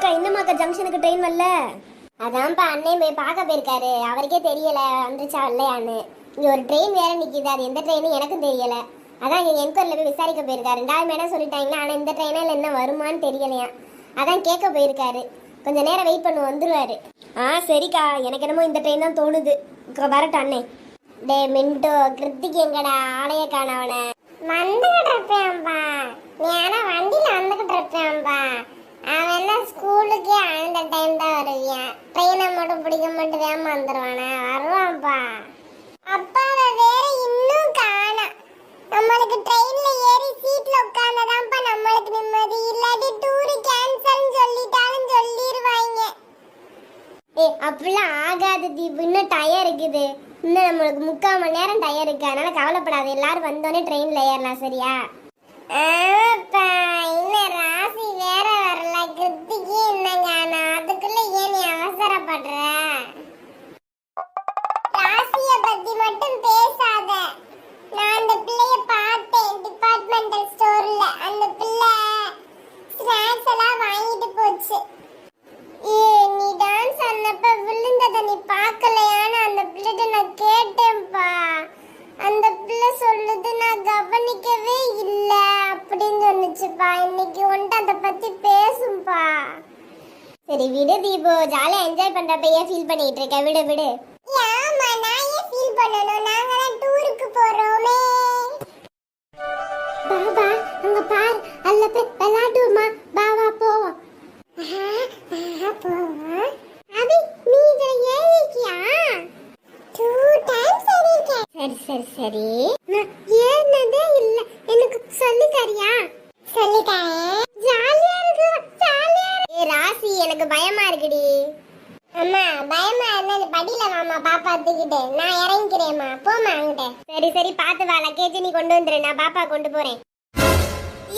ஏக்கா இன்னமாக்கா ஜங்ஷனுக்கு ட்ரெயின் வரல? அதான்ப்பா அண்ணன் போய் பார்க்க போயிருக்காரு. அவருக்கே தெரியல வந்துச்சா இல்லையான்னு. இங்க ஒரு ட்ரெயின் வேற நிக்குது, அது எந்த ட்ரெயின்னு எனக்கும் தெரியல. அதான் இங்க என்கொயர்ல போய் விசாரிக்க போயிருக்காரு. 2 மணி நேரம் சொல்லிட்டாங்களா, ஆனா இந்த ட்ரெயினில் என்ன வருமான்னு தெரியலையா. அதான் கேட்க போயிருக்காரு. கொஞ்ச நேரம் வெயிட் பண்ணு, வந்துருவாரு. சரிக்கா, எனக்கு என்னமோ இந்த ட்ரெயின் தான் தோணுது. வரட்டும் அண்ணே. டே மின்டோ, கிருத்திக் எங்கடா? ஆளைய காணவன. வந்துகிட்டு இருப்பேன்பா. நீ ஆனா வண்டியில வந்துகிட்டு இருப்பேன்பா. அவன் எல்லாம் ஸ்கூலுக்கே அந்த டைம் தான் வருவியான். ட்ரெயினை மட்டும் பிடிக்க மட்டும் வந்துருவானே. வருவான்ப்பா. அப்பாவை வேற இன்னும் காணோம். நம்மளுக்கு ட்ரெயின்ல ஏறி சீட்ல உட்கார்ந்ததான்ப்பா நம்மளுக்கு நிம்மதி. இல்லாட்டி டூரு கேன்சல்னு சொல்லிட்டாலும் சொல்லிடுவாங்க. அப்படிலாம் ஆகாது தீபு, இன்னும் டயர் இருக்குது. இன்னும் நம்மளுக்கு 3/4 மணி நேரம் டயர் இருக்கு. அதனால கவலைப்படாது, எல்லாரும் வந்தோடனே ட்ரெயின்ல ஏறலாம். சரியா? இன்னும் ராசி வேற வரல. கிருத்திக்கு என்னங்க, நான் அதுக்குள்ள ஏன் நீ அவசரப்படுற? ராசிய பத்தி மட்டும் பேசாத. நான் அந்த பிள்ளைய பார்த்தேன் டிபார்ட்மெண்டல் ஸ்டோர்ல. அந்த பிள்ளை ஸ்நாக்ஸ் எல்லாம் வாங்கிட்டு போச்சு. நீ டான்ஸ் ஆனப்ப விழுந்தத நீ பார்க்கலையான்னு அந்த பிள்ளைகிட்ட நான் கேட்டேன்ப்பா. அந்த பிள்ளை சொல்லுது நான் கவனிக்கவே இல்லை அப்படின்னு சொன்னுச்சுப்பா. இன்னைக்கு ஒன்ட்டு அதை பத்தி பேசும்பா. சரி விடு தீபு, ஜாலியா என்ஜாய் பண்றப்ப ஏன் ஃபீல் பண்ணிட்டு இருக்க? விடு விடு. ஆமா, நான் ஏன் ஃபீல் பண்ணணும்? நாங்க தான் டூருக்கு போறோமே. பாபா அங்க பார், அல்ல போய் விளையாடுமா. பாவா போவோம். சரி சரி, ஏன்னதே இல்ல, எனக்கு சொல்லி தரியா? சொல்லிட்டேன். ஜாலியா இருக்கு, ஜாலியா இருக்கு. ராசி, எனக்கு பயமா இருக்குடி. அம்மா பயமா இருந்தா இந்த படியில வாமா, பாப்பா தூக்கிட்டு நான் இறங்கிக்கிறேம்மா. போமா அங்கிட்ட. சரி சரி, பாத்து வா. லக்கேஜ் நீ கொண்டு வந்துரு, நான் பாப்பா கொண்டு போறேன்.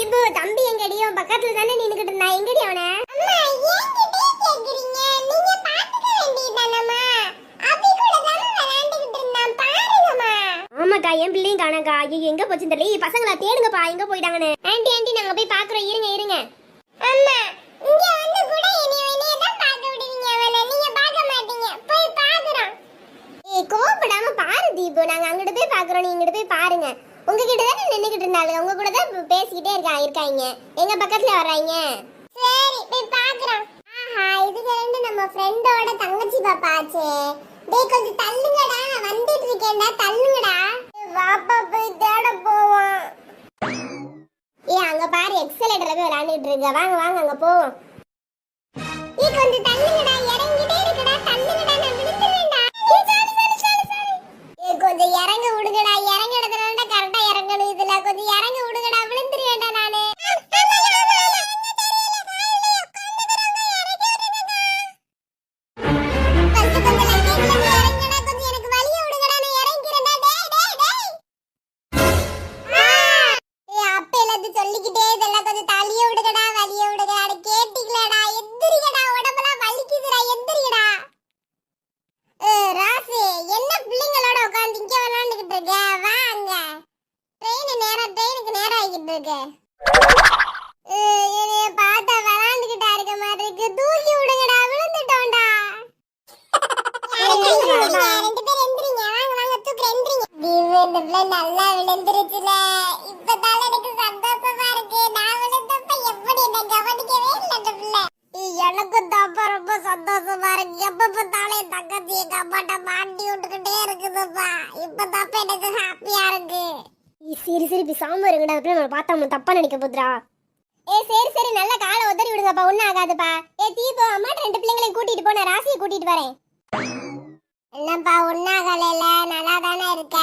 இப்போ தம்பி எங்கடியோ பக்கத்துல தானே நின்னுக்கிட்டு இருந்தா. எங்கடி அவன? அம்மா ஏன்கிட்டே கேக்குறீங்க? நீங்க பாத்துக்க வேண்டியதானம்மா. அபி கூட தான் விளையாண்டுக்கிட்டு இருந்தான், பாருங்கம்மா. ஆமாக்கா, என் பிள்ளையும் காணக்கா. ஐயோ எங்க போச்சுன்னு தெரியல. பசங்களா தேடுங்கப்பா, எங்க போயிட்டாங்கன்னு. ஆண்டி நாங்க போய் பாக்குறோம். இருங்க. அம்மா இங்க வந்து கூட என்னைய தான் பார்க்க விடுவீங்க. அவனை நீங்க பார்க்க மாட்டீங்க. போய் பாக்குறோம். கோபப்படாம பாரு தீபு, நாங்க அங்கிட்டு போய் பாக்குறோம், நீங்க இங்கிட்டு போய் பாருங்க. உங்ககிட்ட தானே நின்னுக்கிட்டு இருந்தாலும், உங்க கூட தான் பேசிக்கிட்டே இருக்காங்க. எங்க பக்கத்துல வர்றாங்க. சரி போய் பாக்குறோம். ஆஹா, இதுக்கு ரெண்டு நம்ம ஃப்ரெண்டோட தங்கச்சி பாப்பா ஆச்சே. டேய் கொஞ்சம் தள்ளுங்கடா, நான் வந்துட்டு இருக்கேன்டா, தள்ளுங்கடா. வாப்பா போய் தேட போவோம். அங்க பாரு, எக்ஸலேட்டர்ல போய் விளையாண்டுட்டு இருக்க. வாங்க அங்க போவோம். கொஞ்சம் தள்ளுங்கடா, இறங்கிட்டே இருக்குடா, தள்ளுங்கடா, நான் விழுந்துறேன்டா. கொஞ்சம் இறங்க விடுங்கடா. இறங்க இடத்துல கரெக்டா இறங்கணும். இதுல கொஞ்சம் இறங்க விடுங்கடா, விழுந்துருவேன்டா நானு. சொல்லிக்கிட்டே இதெல்லாம் கொஞ்சம் தள்ளிய விடுங்கடா, வலிய விடுங்க. கேட்டீங்களாடா? எந்திரிங்கடா, உடம்பெல்லாம் வலிக்குதுடா, எந்திரிங்கடா. ராசி, என்ன பிள்ளைங்களோட உட்கார்ந்து இங்க விளையாண்டுகிட்டு இருக்க? வாங்க, ட்ரெயினுக்கு நேரம் ஆகிட்டு இருக்கு. என்னைய பார்த்தா விளையாண்டுகிட்டா இருக்க மாதிரி இருக்கு. தூக்கி விடுங்கடா, விழுந்துட்டோம்டா. 2 பேரும் எந்திரிங்க. வாங்க தூக்குறேன், எந்திரிங்க. இந்த பிள்ளை நல்லா விழுந்துருச்சுல. இப்பதால எனக்கு சந்தோஷமா இருக்கு. நான் விழுந்தப்ப எப்படி என்ன கவனிக்கவே இல்லை இந்த பிள்ளை. எனக்கு தாப்பா ரொம்ப சந்தோஷமா இருக்கு. எப்ப பார்த்தாலும் என் தங்கச்சி எங்க அம்மாட்ட மாட்டி விட்டுக்கிட்டே இருக்குதுப்பா. இப்பதாப்பா எனக்கு ஹாப்பியா இருக்கு. சரி சாம இருங்கடா. அப்படியே நம்ம பார்த்தா தப்பா நினைக்க போதுரா. சரி நல்லா காலை உதறி விடுங்கப்பா, ஒன்னும் ஆகாதுப்பா. தீபோ, அம்மாட்ட 2 பிள்ளைங்களையும் கூட்டிட்டு போன, ராசியை கூட்டிட்டு வரேன். என்னப்பா ஒன்னாகல, நல்லா தானே இருக்க?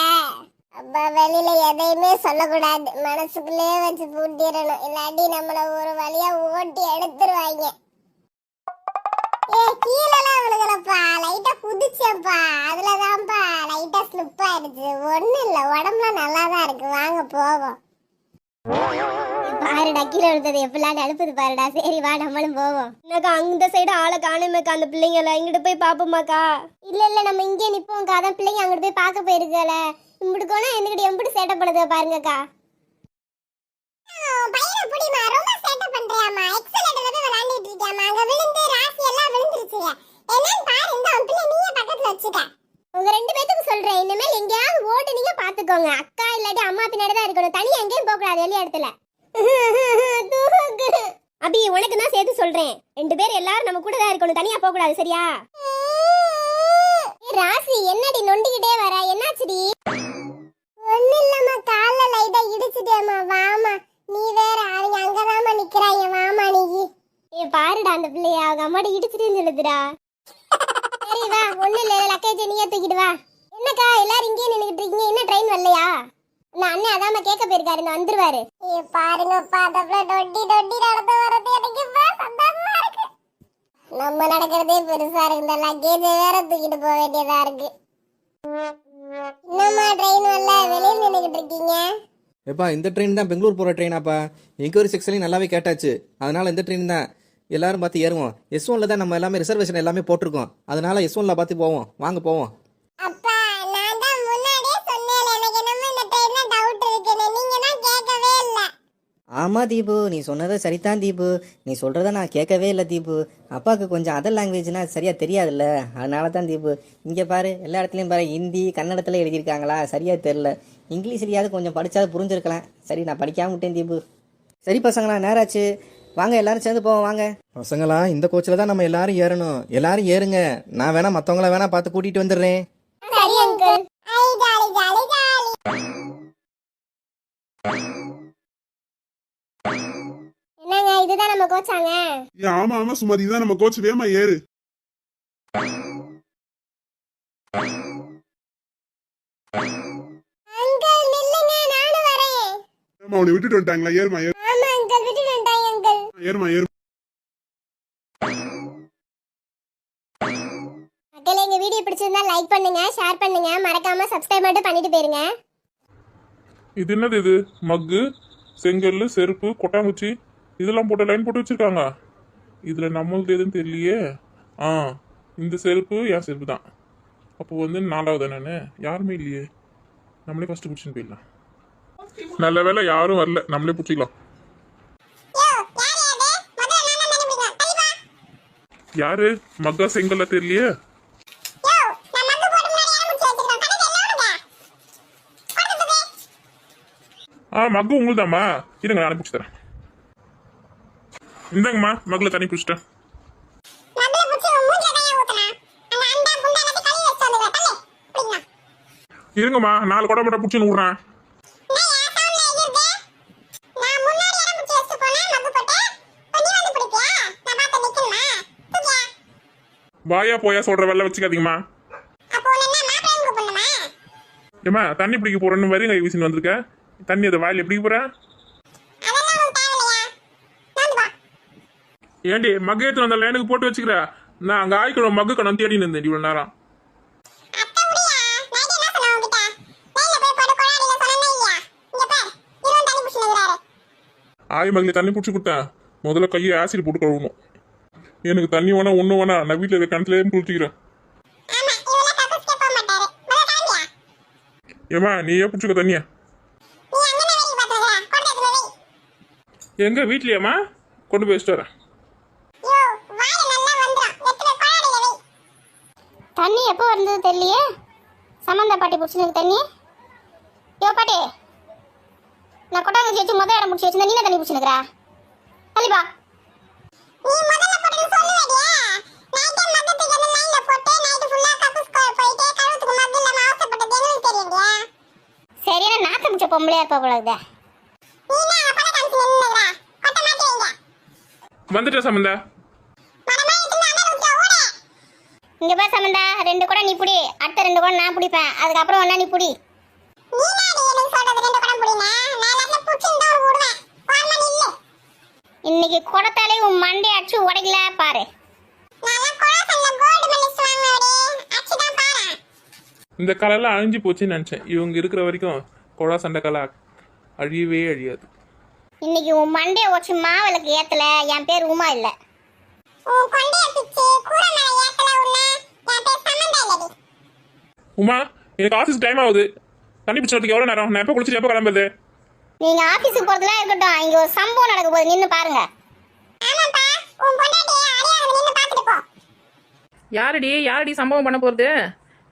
அப்பா வெளியில எதையுமே சொல்லக்கூடாது, மனசுக்குள்ளே வச்சு பூட்டிடணும். இல்லாட்டி நம்மள ஒரு வழியா ஓட்டி எடுத்துருவாங்க. கீழெல்லாம் விழுகலப்பா, லைட்டா குதிச்சப்பா. அதுலதான்ப்பா லைட்டா ஸ்லிப் ஆயிடுச்சு. ஒண்ணும் இல்ல, உடம்புலாம் நல்லா தான் இருக்கு. வாங்க போவோம். பாருடா, கீழே விழுந்தது எப்படிலாம் அனுப்புது பாருடா. சரி வா, நம்மளும் போவோம். என்னக்கா அந்த சைடு ஆளை காணுமேக்கா. அந்த பிள்ளைங்கள இங்கிட்டு போய் பாப்போமாக்கா? இல்ல நம்ம இங்கே நிப்போம்க்கா. அதான் பிள்ளைங்க அங்கிட்டு போய் பார்க்க போயிருக்கல. இம்பிடுக்கோனா என்கிட்ட எம்பிட்டு சேட்டை பண்ணுது பாருங்கக்கா. பையனை புடிமா, ரொம்ப சேட்டை பண்றியாமா. எக்ஸலேட்டர்ல போய் விளையாண்டுட்டு இருக்கியாமா. அங்க விழுந்து அவங்க அக்கா இல்லாட்டி அம்மா பின்னாடி தான் இருக்கணும். தனியா எங்கேயும் போக கூடாது வெளிய இடத்துல. அபி உனக்கு தான் சேர்த்து சொல்றேன். 2 பேர் எல்லாரும் நம்ம கூட தான் இருக்கணும். தனியா போக கூடாது சரியா? ராசி என்னடி நொண்டிக்கிட்டே வர? என்னாச்சுடி? ஒண்ணு இல்லம்மா, கால்ல லைட்டா இடிச்சிட்டேம்மா. வாமா, நீ வேற அவங்க அங்கதாம்மா நிக்கிறாங்க. வாமா நீ. பாருடா அந்த பிள்ளைய அவங்க அம்மாட்ட இடிச்சிட்டு சொல்லுதுடா. சரி வா, ஒண்ணு இல்ல, லக்கேஜ் நீயே தூக்கிட்டு வா. என்னக்கா எல்லாரும் இங்கேயே நின்னுகிட்டு இருக்கீங்க? என்ன ட்ரெயின் வரலையா? நான் அண்ணன் அதாம கேட்க போயிருக்காரு, இந்த வந்துருவாரு. பாருங்கப்பா, அதப்புல டொட்டி டொட்டி நடந்து வரது எனக்கு இப்ப சந்தோஷமா இருக்கு. நம்ம நடக்கிறதே பெருசா இருக்கு, இந்த லக்கேஜ் வேற தூக்கிட்டு போக வேண்டியதா இருக்கு. என்னம்மா ட்ரெயின் வரல, வெளியில நின்னுகிட்டு இருக்கீங்க? ஏப்பா இந்த ட்ரெயின் தான் பெங்களூர் போகிற ட்ரெயினாப்பா. என்கொயரி செக்ஷன்லையும் நல்லாவே கேட்டாச்சு. அதனால் இந்த ட்ரெயின் தான் எல்லாரும் பார்த்து ஏறுவோம். S1ல தான் நம்ம எல்லாமே ரிசர்வேஷன் எல்லாமே போட்டிருக்கோம். அதனால் S1ல பார்த்து போவோம். வாங்க போவோம். அப்பா, நான் தான் முன்னாடியே சொன்னேன், எனக்கு என்னமோ இந்த ட்ரெயின்ல டவுட் இருக்குன்னு. நீங்க தான் கேட்கவே இல்ல. ஆமாம் தீபு, நீ சொன்னது சரிதான் தீபு. நீ சொல்கிறத நான் கேட்கவே இல்லை தீபு. அப்பாவுக்கு கொஞ்சம் அதர் லாங்குவேஜ்னா சரியாக தெரியாதுல்ல, அதனால தான் தீபு. இங்கே பாரு, எல்லா இடத்துலையும் பாரு ஹிந்தி கன்னடத்தில் எழுதியிருக்காங்களா, சரியாக தெரில. இங்கிலீஷ்லையாவது கொஞ்சம் படித்தாது புரிஞ்சிருக்கலாம். சரி, நான் படிக்காம விட்டேன் தீபு. சரி பசங்களா, நேராச்சு, வாங்க எல்லாரும் சேர்ந்து போவோம் வாங்க. பசங்களா, இந்த கோச்சில் தான் நம்ம எல்லாரும் ஏறணும். எல்லாரும் ஏறுங்க. நான் வேணா மற்றவங்கள வேணா பார்த்து கூட்டிகிட்டு வந்துடுறேன். சரி அங்கிள். ஐ ஜாலி ஜாலி ஜாலி. என்னங்க இதுதான் நம்ம கோச்சாங்க? ஆமா ஆமா சுமதி தான் நம்ம கோச். வேமா ஏறு. அங்கிள் நில்லுங்க, நானும் வரேன். ஏமா உன்னை விட்டுட்டு வந்துட்டாங்களா? ஏறுமா ஏறு. ஆமா அங்கிள், விட்டுட்டு வந்துட்டாங்க அங்கிள். ஏறுமா ஏறு. மக்களே, எங்க வீடியோ பிடிச்சிருந்தா லைக் பண்ணுங்க, ஷேர் பண்ணுங்க, மறக்காம சப்ஸ்கிரைப் மட்டும் பண்ணிட்டு போயிருங்க. இது என்னது? இது மக்கு, செங்கல், செருப்பு, கொட்டாங்குச்சி இதெல்லாம் போட்டு லைன் போட்டு வச்சிருக்காங்க. இதுல நம்மளுக்கு எதுன்னு தெரியலையே. இந்த செருப்பு என் செருப்பு தான். அப்போ வந்து 4வது நான் யாருமே இல்லையே. நம்மளே ஃபர்ஸ்ட் பிடிச்சின்னு போயிடலாம். நல்ல வேலை யாரும் வரல, நம்மளே பிடிச்சிக்கலாம். யாரு மக்கா செங்கல்ல தெரியலையே. மக்கு உங்களுதாம்மா, இருங்க நானே பிடிச்சி தரேன். இந்தாங்கம்மா, மக்குல தண்ணி பிடிச்சிட்டேன். இருங்கம்மா, 4 குடம் மட்டும் பிடிச்சின்னு விடுறேன். வாயா போயா சொல்ற வெள்ள வச்சுக்காதீங்கம்மா. ஏம்மா, தண்ணி பிடிக்க போறேன்னு வரையும் கை வீசின்னு வந்திருக்க. தண்ணி அதை வாயில் எப்படி போற? ஏண்டி மகேத்து வந்த லைனுக்கு போட்டு வச்சுக்கிற? நான் அங்க ஆய்க்கணும் மக்கு கணம் தேடி இருந்தேன் இவ்வளவு நேரம். ஆய் மகளே, தண்ணி பிடிச்சி கொடுத்தேன். முதல்ல கையை ஆசிட் போட்டு கழுவணும். எனக்கு தண்ணி வேணா ஒன்றும் வேணா, நான் வீட்டில் இருக்க கிணத்துலேயே குளிச்சிக்கிறேன். ஏமா நீயே பிடிச்சிக்க தண்ணியா? எங்க வீட்லயாம்மா? கொண்டு போய் வச்சுட்டு வரேன். தண்ணி எப்போ வந்தது தெரியலையே. சமந்தா பாட்டி பிடிச்சிருக்கு தண்ணி. யோ பாட்டி, நான் கொட்டாங்குச்சி வச்சு முதல் இடம் பிடிச்சி வச்சிருந்தேன், நீ தண்ணி பிடிச்சிருக்கிறா? தள்ளிப்பா. சரியான நாக்கு பிடிச்ச பொம்பளையா இருப்ப போல. வந்துட்டேன் சமந்தா. இங்க பாரு சமந்தா, 2 குடம் நீ புடி, அடுத்த 2 குடம் நான் பிடிப்பேன், அதுக்கப்புறம் ஒன்னா நீ புடி. இன்னைக்கு குடத்தாலே உன் மண்டை அடிச்சு உடைக்கல பாரு. இந்த கலையெல்லாம் அழிஞ்சு போச்சுன்னு நினைச்சேன். இவங்க இருக்கிற வரைக்கும் கொடா சண்டை கலை அழியவே அழியாது. இன்னைக்கு உன் மண்டைய உடச்சு மாவிளக்கு ஏத்தல, என் பேர் உமா இல்ல. உமா, எனக்கு ஆஃபீஸ் டைம் ஆகுது. தண்ணி பிடிச்சதுக்கு எவ்வளோ நேரம்? நான் எப்போ குளிச்சுட்டு எப்போ கிளம்புறது? நீங்க ஆபீஸுக்கு போறதுலாம் இருக்கட்டும், இங்க ஒரு சம்பவம் நடக்க போகுது, நின்னு பாருங்க. யாரடி சம்பவம் பண்ண போறது?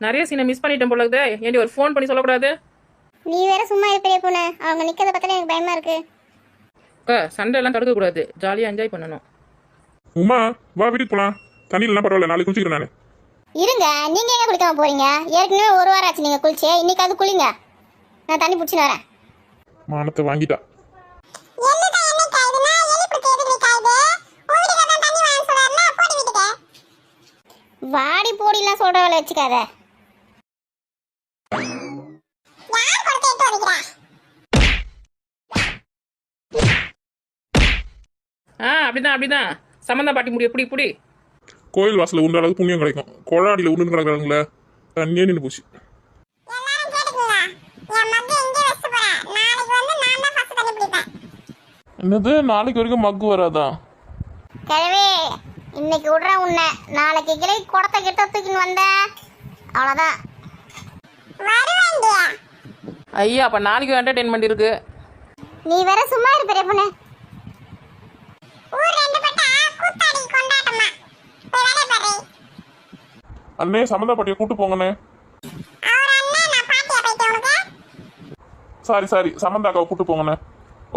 நிறைய சீனை மிஸ் பண்ணிட்டேன் போல இருக்குது. ஏண்டி ஒரு ஃபோன் பண்ணி சொல்லக்கூடாது? நீ வேற சும்மா இரு பெரிய பொண்ணு. அவங்க நிக்கிறத பார்த்தாலே எனக்கு பயமா இருக்கு. அக்கா சண்டை எல்லாம் தடுக்கக்கூடாது, ஜாலியாக என்ஜாய் பண்ணணும். உமா வா வீட்டுக்கு போலாம். தண்ணியிலாம் பரவாயில்ல, நாளைக்கு குளிச்சுக்கிறேன் நான். இருங்க, நீங்க எங்க குளிக்காம போறீங்க? ஏற்கனவே ஒரு வாரம் ஆச்சு நீங்க குளிச்சு. இன்னைக்கு அது குளிங்க, நான் தண்ணி பிடிச்சின்னு வரேன். மானத்தை வாங்கிட்டா. என்னடா என்ன காயுதுனா எலிப்புடி கேக்குது காயுது. உயிரில தான் தண்ணி வாங்க சொல்றாருல போடி வீட்டுக்கு. வாடி போடிலாம் சொல்ற வேலை வச்சுக்காத. யார் கொடுத்து எடுத்து வரீங்க? அப்படிதான் சம்மந்தா பாட்டி முடி எப்படி இப்படி. கோயில் வாசல்ல உண்ட அளவுக்கு புண்ணியம் கிடைக்கும். கொழாடியில் உண்டு கிடக்குறாங்களே, தண்ணியே நின்று போச்சு. எல்லாரும் கேட்டுக்கங்க. என் மக்கு இங்கே வச்சு போறேன். நாளைக்கு வந்து நான் தான் ஃபர்ஸ்ட் தண்ணி பிடிப்பேன். என்னது நாளைக்கு வரைக்கும் மக்கு வராதா? கிழவே, இன்னைக்கு விடுறேன் உன்னை. நாளைக்கு கிளை குடத்தை கிட்ட தூக்கின்னு வந்த அவ்வளோதான். வருவேண்டியா? ஐயா அப்போ நாளைக்கு என்டர்டெயின்மெண்ட் இருக்கு. நீ வேற சும்மா இரு பெரிய பொண்ணு. ஊர் ரெண்டு பட்டா கூத்தாடி கொண்டாட்டமா. போய் வேலைய பாரு. அண்ணே சம்மந்தா பாட்டியை கூட்டு போங்கண்ணே. அவர் அண்ணன் நான் பாட்டியா போயிட்டேன் உனக்கு. சாரி சம்மந்தாக்காவை கூட்டு போங்கண்ணே.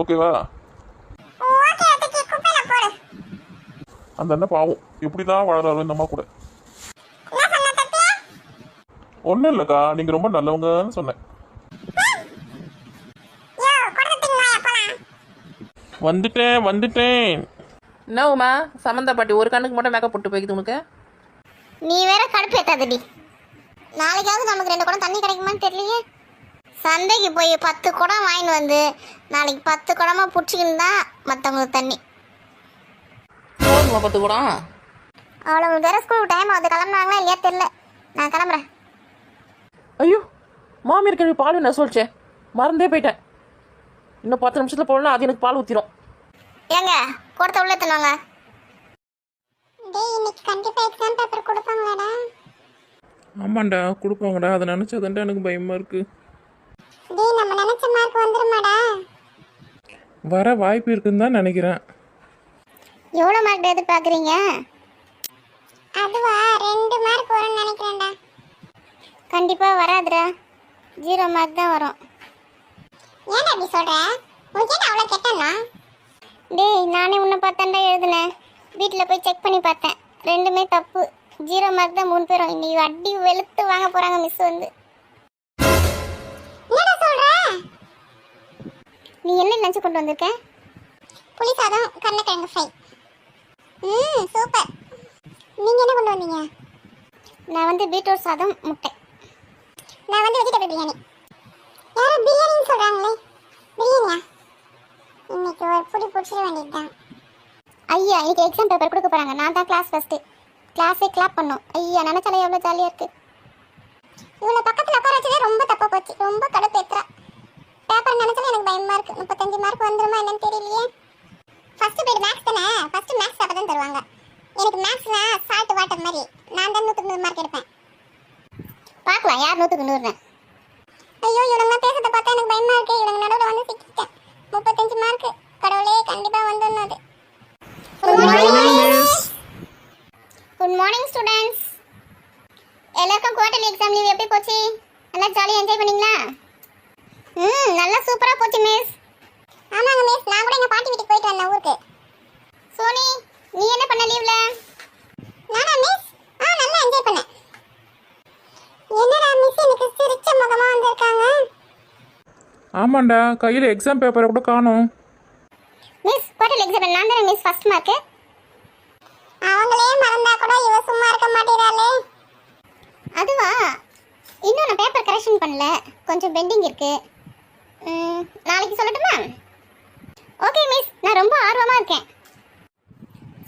ஓகேவா? ஓகே அதுக்கு குப்பையில போடு. அந்த அண்ணன் பாவம் எப்படிதான் வாழறாரு இந்த அம்மா கூட. என்ன சொன்ன தப்பியா? ஒன்றும் இல்லைக்கா, நீங்கள் ரொம்ப நல்லவங்கன்னு சொன்னேன். யோ கொடுத்துட்டீங்க வாயா போலாம். வந்துட்டேன். என்னவுமா சம்மந்தா பாட்டி ஒரு கண்ணுக்கு மட்டும் மேக்கப் போட்டு போய்க்குது உனக்கு. நீ வேற கடுப்பு ஏத்தாதடி. நாளைக்காவது நமக்கு 2 குடம் தண்ணி கிடைக்குமான்னு தெரியலையே. சந்தைக்கு போய் 10 குடம் வாங்கிட்டு வந்து நாளைக்கு 10 குடமா பிடிச்சிக்கின்னு தான் மற்றவங்களுக்கு தண்ணி. போதுமா 10 கூட? அவ்வளோ வேற ஸ்கூல் டைம் ஆகுது. கிளம்புனாங்களா இல்லையா தெரியல. நான் கிளம்புறேன். ஐயோ மாமியார் கழுவி பால் என்ன சொல்லிச்சேன், மறந்தே போயிட்டேன். இன்னும் 10 நிமிஷத்தில் போடலாம், அது எனக்கு பால் ஊற்றிடும். ஏங்க கொடுத்த உள்ள தண்ணுவாங்க. டேய் இன்னைக்கு கண்டிப்பா எக்ஸாம் பேப்பர் கொடுப்பாங்களாடா? ஆமாண்டா கொடுப்பாங்கடா, அதை நினச்சதாண்டா எனக்கு பயமாக இருக்கு. டேய் நம்ம நினைச்ச மார்க் வந்துருமாடா? வர வாய்ப்பு இருக்குன்னு தான் நினைக்கிறேன். எவ்வளோ மார்க் எதிர்பார்க்குறீங்க? அதுவா 2 மார்க் வரும்னு நினைக்கிறேன்டா. கண்டிப்பாக வராதுடா, 0 மார்க் தான் வரும். ஏன்டா அப்படி சொல்ற? உனக்கு என்ன அவ்வளோ கெட்டனா? டேய் நானே உன்னை பார்த்தாண்டா எழுதுனேன். வீட்டில் போய் செக் பண்ணி பார்த்தேன், 2மே தப்பு. 0 மார்க் தான் 3 பேரும். இன்னைக்கு அடி வெளுத்து வாங்க போகிறாங்க மிஸ் வந்து. என்னடா சொல்ற? நீ என்ன லஞ்சு கொண்டு வந்திருக்க? புளி சாதம் கருணக்கிழங்கு ஃப்ரை. சூப்பர். நீங்க என்ன கொண்டு வந்தீங்க? நான் வந்து பீட்ரூட் சாதம் முட்டை. நான் வந்து வெஜிடபிள் பிரியாணி. யாரும் பிரியாணின்னு சொல்றாங்களே, பிரியாணியா? இன்னைக்கு ஒரு புடி பிடிச்சிட வேண்டியதுதான். ஐயா இன்னைக்கு எக்ஸாம் பேப்பர் கொடுக்க போகிறாங்க. நான் தான் கிளாஸ் ஃபஸ்ட்டு. கிளாஸே கிளாப் பண்ணோம். ஐயா நினச்சாலே எவ்வளோ ஜாலியாக இருக்குது. இவ்வளோ பக்கத்தில் உட்கார வச்சதே ரொம்ப தப்பாக போச்சு. ரொம்ப கடுப்பேத்துறா. பேப்பர் நினைச்சாலே எனக்கு பயமா இருக்கு. 35 மார்க் வந்துருமா என்னன்னு தெரியலையே. ஃபர்ஸ்ட் பீரியட் மேக்ஸ் தானே, ஃபர்ஸ்ட் மேக்ஸ் பேப்பர் தான் தருவாங்க. எனக்கு மேக்ஸ்னா சால்ட் வாட்டர் மாதிரி. நான் தான் 100 மார்க் எடுப்பேன். பார்க்கலாம் யார் 100க்கு 100. ஐயோ இவங்க பேசுறத பார்த்தா எனக்கு பயமா இருக்கு. இவங்க நடுவில் வந்து சிக்கிட்டேன். 35 மார்க் கடவுளே கண்டிப்பா வந்துடணும் அது. Good morning students. எல்லாருக்கும் குவார்டர்லி எக்ஸாம் லீவ் எப்படி போச்சு? நல்லா ஜாலியாக என்ஜாய் பண்ணீங்களா? நல்லா சூப்பராக போச்சு மிஸ். ஆமாங்க மிஸ், நான் கூட எங்க பாட்டி வீட்டுக்கு போயிட்டு வந்தேன் ஊருக்கு. சோனி நீ என்ன பண்ண லீவில்? நானா மிஸ்? நல்லா என்ஜாய் பண்ணேன். என்னடா மிஸ் எனக்கு சிரிச்ச முகமா வந்திருக்காங்க. ஆமாண்டா கையில் எக்ஸாம் பேப்பரை கூட காணோம். மிஸ் குவார்டர்லி எக்ஸாம் நான் தானே மிஸ் ஃபர்ஸ்ட் மார்க்கு. அவங்களே மறந்தா கூட இவ சும்மா இருக்க மாட்டேறாளே. அதுவா, இன்னும் நான் பேப்பர் கரெக்ஷன் பண்ணல, கொஞ்சம் பெண்டிங் இருக்கு. நாளைக்கு சொல்லட்டுமா? ஓகே மிஸ், நான் ரொம்ப ஆர்வமாக இருக்கேன்.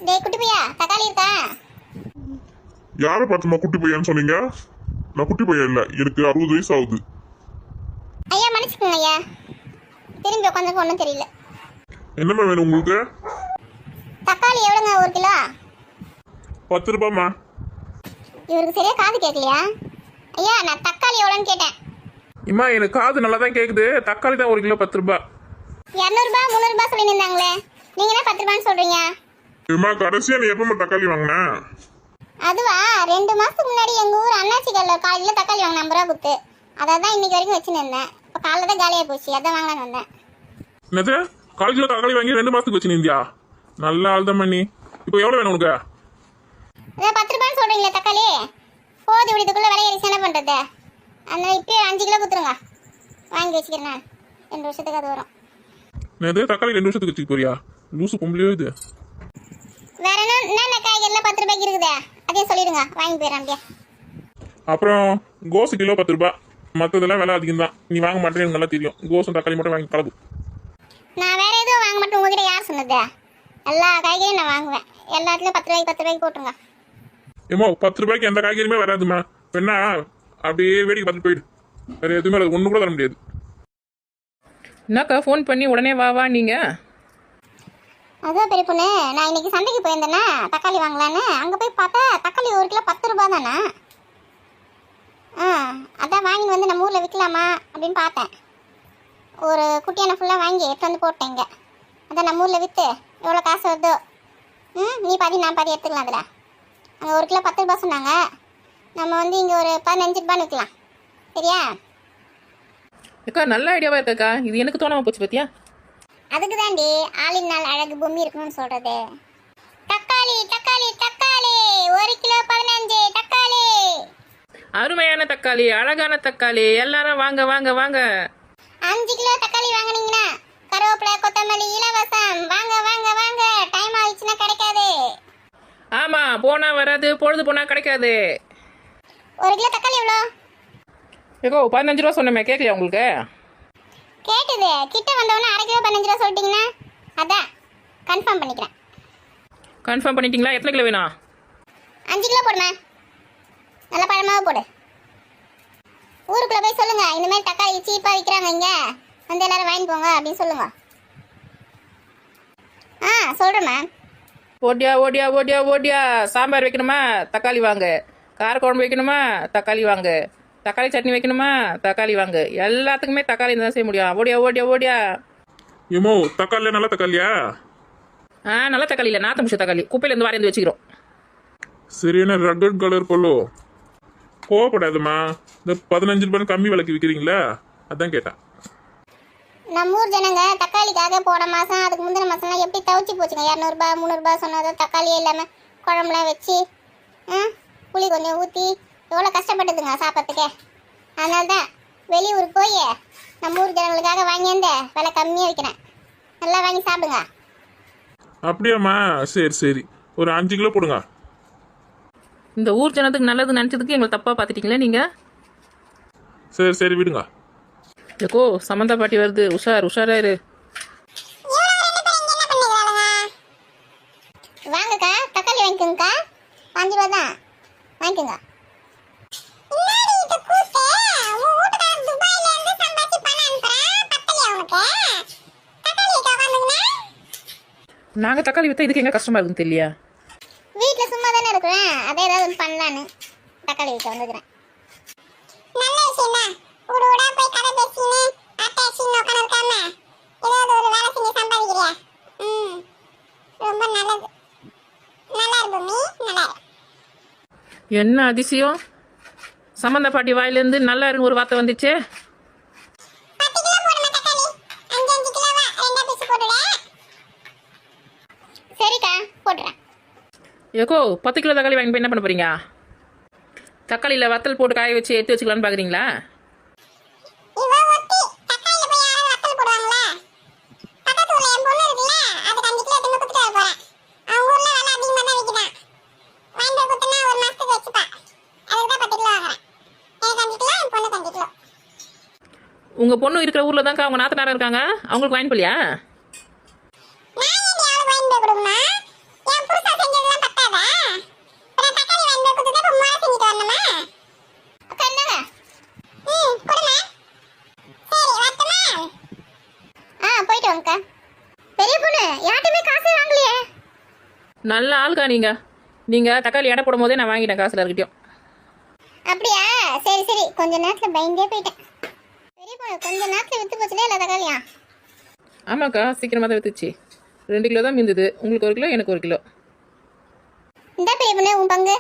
டேய் குட்டி பையா, தக்காளி இருக்கா? யாரை பார்த்துமா குட்டி பையன்னு சொன்னீங்க? நான் குட்டி பையன் இல்லை, எனக்கு 60 வயசு ஆகுது. ஐயா மன்னிச்சுக்கோங்க ஐயா, திரும்பி உட்காந்துக்கு ஒன்றும் தெரியல. என்னம்மா வேணும் உங்களுக்கு? தக்காளி எவ்வளோங்க 1 கிலோ? 10 ரூபாய்மா. இவருக்கு சரியா காது கேட்கலையா? ஐயா நான் தக்காளி எவ்வளோன்னு கேட்டேன். இம்மா எனக்கு காது நல்லா தான் கேட்குது. தக்காளி தான் 1 கிலோ 10 ரூபாய். 200 300 சொல்லி நின்றாங்களே, நீங்கள் என்ன 10 ரூபான்னு சொல்கிறீங்க? இம்மா கடைசியா நீ எப்பமா தக்காளி வாங்கின? அதுவா, 2 மாதத்துக்கு முன்னாடி எங்கள் ஊர் அண்ணாச்சி கல்ல காலையில் தக்காளி வாங்க 50 ரூபா கொடுத்து, அதை தான் இன்னைக்கு வரைக்கும் வச்சுன்னு இருந்தேன். இப்போ காலைல தான் காலியாக போச்சு, அதான் வாங்கலான்னு வந்தேன். என்னது 1/4 கிலோ தக்காளி வாங்கி 2 மாசத்துக்கு வச்சு இந்தியா? நல்ல ஆள் தான் பண்ணி. இப்போ எவ்வளோ வேணும் உனக்கு? அதான் 10 ரூபான்னு சொல்கிறீங்களே தக்காளி, போது விடுறதுக்குள்ளே விலை ஏறிச்சு என்ன பண்ணுறது? அதனால் இப்போ 5 கிலோ கொடுத்துருங்க, வாங்கி வச்சுக்கிறேன் நான். 2 வருஷத்துக்கு அது வரும். என்னது தக்காளி 2 வருஷத்துக்கு வச்சுக்க போறியா? லூசு பொம்பளையோ இது. வேற என்னென்ன காய்கறிலாம் 10 ரூபாய்க்கு இருக்குதே, அதையும் சொல்லிடுங்க, வாங்கி போயிடறேன் அப்படியே. அப்புறம் கோசு கிலோ 10 ரூபாய். மற்றதெல்லாம் விலை அதிகம் தான். நீ வாங்க மாட்டேன்னு எனக்கு நல்லா தெரியும். கோசும் தக்காளி மட்டும் வாங்கி கலப்பு. நான் வேற எதுவும் வாங்க மாட்டேன், உங்ககிட்ட யார் சொன்னது? எல்லா காய்கறியும் நான் வாங்குவேன், எல்லாத்துலேயும் 10 ரூபாய்க்கு போட்டுருங்க. ஏமோ 10 ரூபாய்க்கு எந்த காய்கறியுமே வராதுமா. என்ன அப்படியே வேடிக்கை பார்த்துட்டு போயிடு. வேற எதுவுமே அது ஒன்று கூட தர முடியாது. என்னக்கா ஃபோன் பண்ணி உடனே வா வா நீங்கள்? அதான் பெரிய பொண்ணு, நான் இன்னைக்கு சந்தைக்கு போயிருந்தேன்னா தக்காளி வாங்கலான்னு, அங்கே போய் பார்த்தா தக்காளி 1 கிலோ 10 ரூபா தானே. அதான் வாங்கி வந்து நம்ம ஊரில் விற்கலாமா அப்படின்னு பார்த்தேன். ஒரு குட்டியான ஃபுல்லாக வாங்கி எடுத்து வந்து போட்டேங்க. அதான் நம்ம ஊரில் விற்று எவ்வளோ காசு வருதோ, நீ பாதி நான் பாதி எடுத்துக்கலாம். அதில் அங்கே 1 கிலோ 10 ரூபா சொன்னாங்க. நம்ம வந்து இங்கே ஒரு 15 ரூபான்னு விற்கலாம், சரியா? அக்கா நல்ல ஐடியாவாக இருக்கக்கா. இது எனக்கு தோணாமல் போச்சு பார்த்தியா? அதுக்கு தாண்டி ஆளின் நாள் அழகு பூமி இருக்கணும்னு சொல்கிறது. தக்காளி தக்காளி தக்காளி 1 கிலோ 15 தக்காளி. அருமையான தக்காளி, அழகான தக்காளி, எல்லாரும் வாங்க வாங்க வாங்க. 5 கிலோ தக்காளி வாங்குனீங்கன்னா கருவேப்பிலை கொத்தமல்லி இலவசம். வாங்க வாங்க வாங்க, டைம் ஆயிடுச்சுன்னா கிடைக்காது. ஆமாம், போனால் வராது, பொழுது போனால் கிடைக்காது. 1 கிலோ தக்காளி எவ்வளோ? ஏக்கோ 15 ரூபா சொன்னமே, கேட்கலையா உங்களுக்கு? கேட்டுது, கிட்ட வந்தவொன்னே 1/2 கிலோ 15 ரூபா சொல்லிட்டீங்கன்னா அதான் கன்ஃபார்ம் பண்ணிக்கிறேன். கன்ஃபார்ம் பண்ணிட்டீங்களா? எத்தனை கிலோ வேணும்? 5 கிலோ போடுமா, நல்ல பழமாவே போடு. ஊருக்குள்ளே போய் சொல்லுங்க, இந்த மாதிரி தக்காளி சீப்பாக விற்கிறாங்க, இங்கே வந்து எல்லாரும் வாங்கி போங்க அப்படின்னு சொல்லுங்க. சொல்கிறேன் மேம். ஓடியா ஓடியா ஓடியா ஓடியா. சாம்பார் வைக்கணுமா? தக்காளி வாங்க. காரக்குழம்பு வைக்கணுமா? தக்காளி வாங்க. தக்காளி சட்னி வைக்கணுமா? தக்காளி வாங்க. எல்லாத்துக்குமே தக்காளி தான் செய்ய முடியும். ஓடியா ஓடியா ஓடியா. ஏமோ தக்காளியா? நல்ல தக்காளியா? நல்ல தக்காளி இல்லை, நாற்று முடிச்ச தக்காளி. குப்பையிலேருந்து வாரேந்து வச்சுக்கிறோம். சரியான ரகட் கலர் போலோ. போகக்கூடாதுமா. இந்த 15 ரூபாய் கம்மி விலைக்கு விற்கிறீங்களா, அதான் கேட்டேன். நம்ம ஊர் ஜனங்க தக்காளிக்காக போன மாதம் அதுக்கு முந்தின மாதம்லாம் எப்படி தவிச்சு போச்சுங்க. 200 ரூபாய் 300 ரூபாய் சொன்னதும் தக்காளியே இல்லாமல் குழம்புலாம் வச்சு புளி கொஞ்சம் ஊற்றி எவ்வளோ கஷ்டப்பட்டுதுங்க சாப்பிட்றதுக்கே. அதனால தான் வெளியூருக்கு போய் நம்ம ஊர் ஜனங்களுக்காக வாங்கியாந்து விலை கம்மியாக விற்கிறேன். நல்லா வாங்கி சாப்பிடுங்க. அப்படியாம்மா? சரி சரி, ஒரு 5 கிலோ போடுங்க. இந்த ஊர் ஜனத்துக்கு நல்லது நினச்சதுக்கு எங்களை தப்பாக பார்த்துட்டீங்களே நீங்கள். சரி சரி விடுங்க. ஏக்கோ சமந்தா பாட்டி வருது, உஷாரா இரு. வாங்கக்கா, தக்காளி வாங்கிக்கோங்கக்கா, 5 ரூபா தான், வாங்கிக்கோங்க. நாங்கள் தக்காளி விற்றா இதுக்கு எங்கே கஷ்டமாக இருக்குன்னு தெரியலையா? வீட்டில் சும்மா தானே இருக்கிறேன், அதே ஏதாவது ஒன்று பண்ணலான்னு தக்காளி விற்க வந்துக்கிறேன். நல்ல விஷயம் தான். ஊடு ஊடா போய் கதை பேசின்னு அட்டை அடிச்சுன்னு உட்காந்து இருக்காம ஏதாவது ஒரு வேலை செஞ்சு சம்பாதிக்கிறியா? ரொம்ப நல்லது. நல்லா இருக்கும் நீ, நல்லா இரு. என்ன அதிசயம், சமந்தா பாட்டி வாயிலேருந்து நல்லா இருக்குன்னு ஒரு வார்த்தை வந்துச்சு. 10 கிலோ போடுமா தக்காளி? 5 கிலோவா 2 பீஸ் போட்டுடு. சரிக்கா, போட்டுறேன். ஏக்கோ 10 கிலோ தக்காளி வாங்கி போய் என்ன பண்ண போறீங்க? தக்காளியில் வத்தல் போட்டு காய வச்சு எடுத்து வச்சுக்கலான்னு பார்க்குறீங்களா? இவ ஒத்தி தக்காளில போய் யாராவது வத்தல் போடுவாங்களா? பக்கத்து ஊர்ல என் பொண்ணு இருக்குல்ல, அதுக்கு 5 கிலோ எடுத்து கொடுத்துட்டு வர போறேன். அவங்க ஊர்ல விலை அதிகமா தான் விற்கிறான். வாங்கி கொடுத்தனா ஒரு மாசத்துக்கு வச்சுப்பா. அதுக்கு தான் 10 கிலோ வாங்குறேன். எனக்கு 5 கிலோ, என் பொண்ணுக்கு 5 கிலோ. உங்கள் பொண்ணு இருக்கிற ஊரில் தான்க்கா அவங்க நாத்தனாரா இருக்காங்க, அவங்களுக்கு வாங்கி போலியா? நான் ஏன் அவளுக்கு வாங்கி போய் கொடுக்கணுமா? என் புருஷன் செஞ்சதெல்லாம் பத்தாதா? அப்புறம் தக்காளி வாங்கி போய் கொடுத்துட்டு இப்போ முறை செஞ்சுட்டு வரணுமா? அக்கா என்னங்க? கொடுமா. சரி வரட்டுமா? போயிட்டு வாங்கக்கா. பெரிய பொண்ணு யார்ட்டுமே காசே வாங்கலையே. நல்ல ஆளுக்கா நீங்கள் தக்காளி எடை போடும் போதே நான் வாங்கிட்டேன் காசில் இருக்கட்டும். அப்படியா? சரி சரி, கொஞ்ச நேரத்தில் பயந்தே போயிட்டேன். பெரிய பொண்ணு கொஞ்ச நேரத்தில் விற்று போச்சுலே இல்லை தக்காளியா? ஆமாக்கா, சீக்கிரமாக தான் விற்றுச்சு. 2 கிலோ தான் மீந்தது. உங்களுக்கு 1 கிலோ, எனக்கு 1 கிலோ. இந்த பெரிய பொண்ணு உன் பங்கு.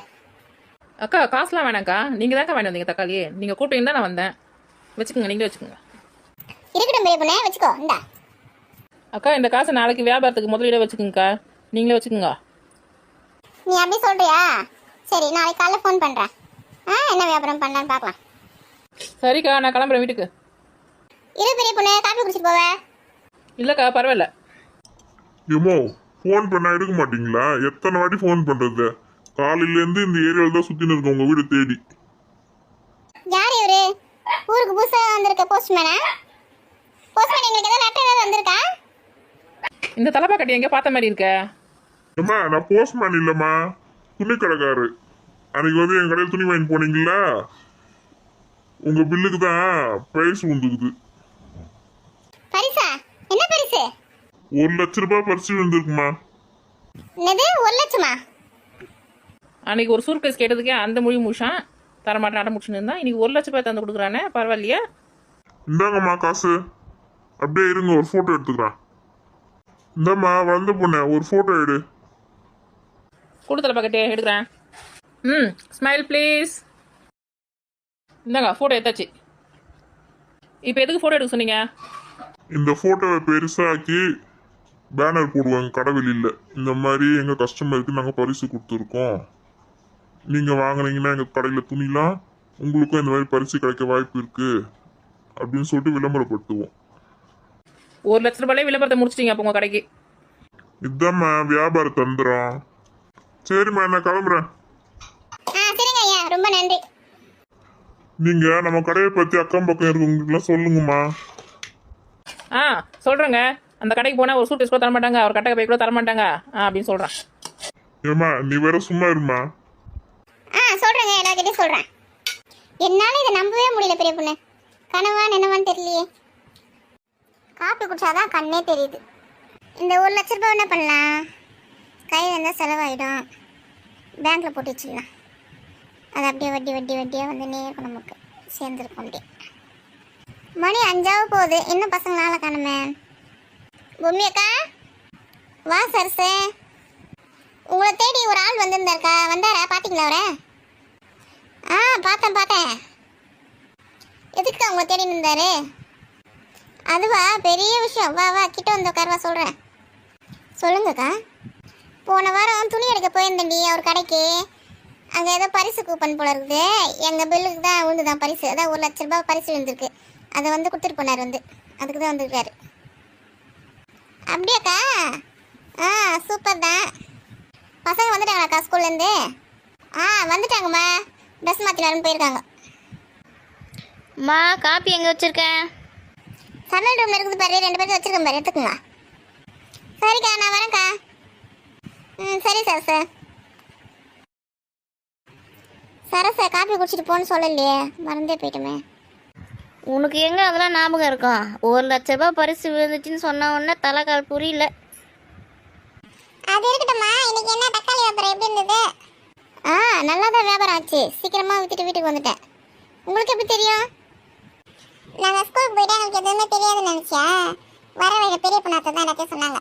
அக்கா காசுலாம் வேணாங்க்கா, நீங்கள் தான்க்கா வாங்கி வந்தீங்க தக்காளி. நீங்கள் கூப்பிட்டீங்க தான் நான் வந்தேன். வச்சுக்கோங்க, நீங்களே வச்சுக்கோங்க. இருக்கட்டும் பெரிய பொண்ணு, வச்சுக்கோ. இந்தா. அக்கா இந்த காசை நாளைக்கு வியாபாரத்துக்கு முதலீட வச்சுக்கோங்கக்கா. நீங்களே வச்சுக்கோங்க. நீ அப்படி சொல்றியா? சரி, நாளைக்கு காலைல ஃபோன் பண்றேன். என்ன வியாபாரம் பண்ணலான்னு பார்க்கலாம். சரிக்கா, நான் கிளம்புறேன் வீட்டுக்கு. இரு பெரிய பொண்ணு, காப்பி குடிச்சிட்டு போவ. இல்லைக்கா பரவாயில்ல. ஏமோ ஃபோன் பண்ணா எடுக்க மாட்டீங்களா? எத்தனை வாட்டி ஃபோன் பண்றது? காலையில இருந்து இந்த ஏரியால தான் சுத்தின்னு இருக்கோம் உங்க வீடு தேடி. யார் இவரு? ஊருக்கு புதுசா வந்திருக்க போஸ்ட்மேனா? போஸ்ட்மேன், எங்களுக்கு ஏதாவது லெட்டர் ஏதாவது வந்திருக்கா? இந்த தலைப்பா கட்டி எங்கே பார்த்த மாதிரி இருக்க? ஏம்மா நான் போஸ்ட்மேன் இல்லம்மா, துணி கடைக்காரு. அன்னைக்கு வந்து என் கடையில் துணி வாங்கி போனீங்களா, உங்க பில்லுக்கு தான் பிரைஸ் வந்துக்குது. பரிசா? என்ன பரிசு? 1,00,000 ரூபாய் பரிசு விழுந்திருக்குமா. என்னது, 1 லட்சமா? அன்னைக்கு ஒரு சூர்கேஸ் கேட்டதுக்கே அந்த மொழி முஷான் தரமாட்டேன் அடம் முடிச்சுன்னு இருந்தா, இன்னைக்கு 1 லட்ச ரூபாய் தந்து கொடுக்குறானே, பரவாயில்லையா? இந்தாங்கம்மா காசு, அப்படியே இருங்க ஒரு போட்டோ எடுத்துக்கிறேன். இந்தாம்மா வளர்ந்த பொண்ணு, ஒரு போட்டோ எடு. கொடுத்தல பக்கெட்டே எடுக்கிறேன். Smile please. இந்தாங்க ஃபோட்டோ எடுத்தாச்சு. இப்போ எதுக்கு ஃபோட்டோ எடுக்க சொன்னீங்க? இந்த போட்டோவை பெருசாக்கி பேனர் போடுவாங்க கடைவெளியில். இந்த மாதிரி எங்கள் கஸ்டமருக்கு நாங்கள் பரிசு கொடுத்துருக்கோம், நீங்கள் வாங்கினீங்கன்னா எங்கள் கடையில் துணிலாம் உங்களுக்கும் இந்த மாதிரி பரிசு கிடைக்க வாய்ப்பு இருக்கு அப்படின்னு சொல்லிட்டு விளம்பரப்படுத்துவோம். 1 லட்ச ரூபாய் விளம்பரத்தை முடிச்சிட்டீங்க அப்போ உங்கள் கடைக்கு. இதாம்மா வியாபார தந்திரம். சரிம்மா நான் கிளம்புறேன். சரிங்க ஐயா, ரொம்ப நன்றி. நீங்கள் நம்ம கடையை பற்றி அக்கம் பக்கம் இருக்கவங்களுக்குலாம் சொல்லுங்கம்மா. சொல்கிறேங்க. அந்த கடைக்கு போனால் ஒரு சூட் கூட தரமாட்டாங்க, ஒரு கட்டை பை கூட தரமாட்டாங்க அப்படின்னு சொல்கிறேன். ஏம்மா நீ வேற சும்மா இருமா. சொல்றேங்க, எல்லார்கிட்டயும் சொல்றேன். என்னால இதை நம்பவே முடியல பெரிய பொண்ணு. கனவா நினைவான்னு தெரியலையே. காப்பி குடிச்சாதான் கண்ணே தெரியுது. இந்த 1 லட்ச ரூபாய் என்ன பண்ணலாம்? கையில் இருந்தால் செலவாயிடும், பேங்க்ல போட்டு வச்சிடலாம். அது அப்படியே வட்டி வட்டி வட்டியாக வந்து நேரம் நமக்கு சேர்ந்துருக்கும். அப்படியே மணி 5 போகுது, இன்னும் பசங்க நாளை காணுமே. பொம்மி அக்கா, வா சரசு. உங்களை தேடி ஒரு ஆள் வந்திருந்தாருக்கா, வந்தாரா? பார்த்தீங்களா அவரை? பார்த்தேன். எதுக்குக்கா உங்களை தேடி இருந்தாரு? அதுவா, பெரிய விஷயம். வா கிட்ட வந்து உட்காருவா, சொல்கிறேன். சொல்லுங்கக்கா. போன வாரம் துணி எடுக்க போயிருந்தேன்டி அவர் கடைக்கு. அங்கே ஏதோ பரிசு கூப்பன் போல இருக்குது. எங்கள் பில்லுக்கு தான் விழுந்துதான் பரிசு. அதான் 1 லட்ச ரூபாய் பரிசு விழுந்திருக்கு. அதை வந்து கொடுத்துட்டு போனார் வந்து. அதுக்கு தான் வந்துருக்காரு. அப்படியாக்கா? சூப்பர் தான். பசங்க வந்துட்டாங்களாக்கா ஸ்கூல்லேருந்து? வந்துட்டாங்கம்மா, ட்ரெஸ் மாற்றினாருன்னு போயிருக்காங்க. மா காப்பி எங்கே வச்சுருக்கேன்? சமையல் ரூமில் இருக்குது பாரு, 2 பேருக்கு வச்சுருக்கேன் பாரு, எடுத்துக்கோங்க. சரிக்கா, நான் வரேன்க்கா. சரி சார். சரசா காப்பி குடிச்சிட்டு போன்னு சொல்லலையே, மறந்தே போயிட்டோமே. உனக்கு எங்கே அதெல்லாம் ஞாபகம் இருக்கும்? 1 லட்ச ரூபாய் பரிசு விழுந்துச்சுன்னு சொன்ன உடனே தலைக்கால் புரியல. அது இருக்கட்டும்மா, இன்னைக்கு என்ன தக்காளி வியாபாரம் எப்படி இருந்தது? நல்லா தான் வியாபாரம் ஆச்சு. சீக்கிரமாக விற்றுட்டு வீட்டுக்கு வந்துட்டேன். உங்களுக்கு எப்படி தெரியும்? நாங்கள் ஸ்கூலுக்கு போயிட்டு எங்களுக்கு எதுவுமே தெரியாதுன்னு நினச்சியா? வர வழி பெரிய பொண்ணாத்த தான் எல்லாத்தையும் சொன்னாங்க.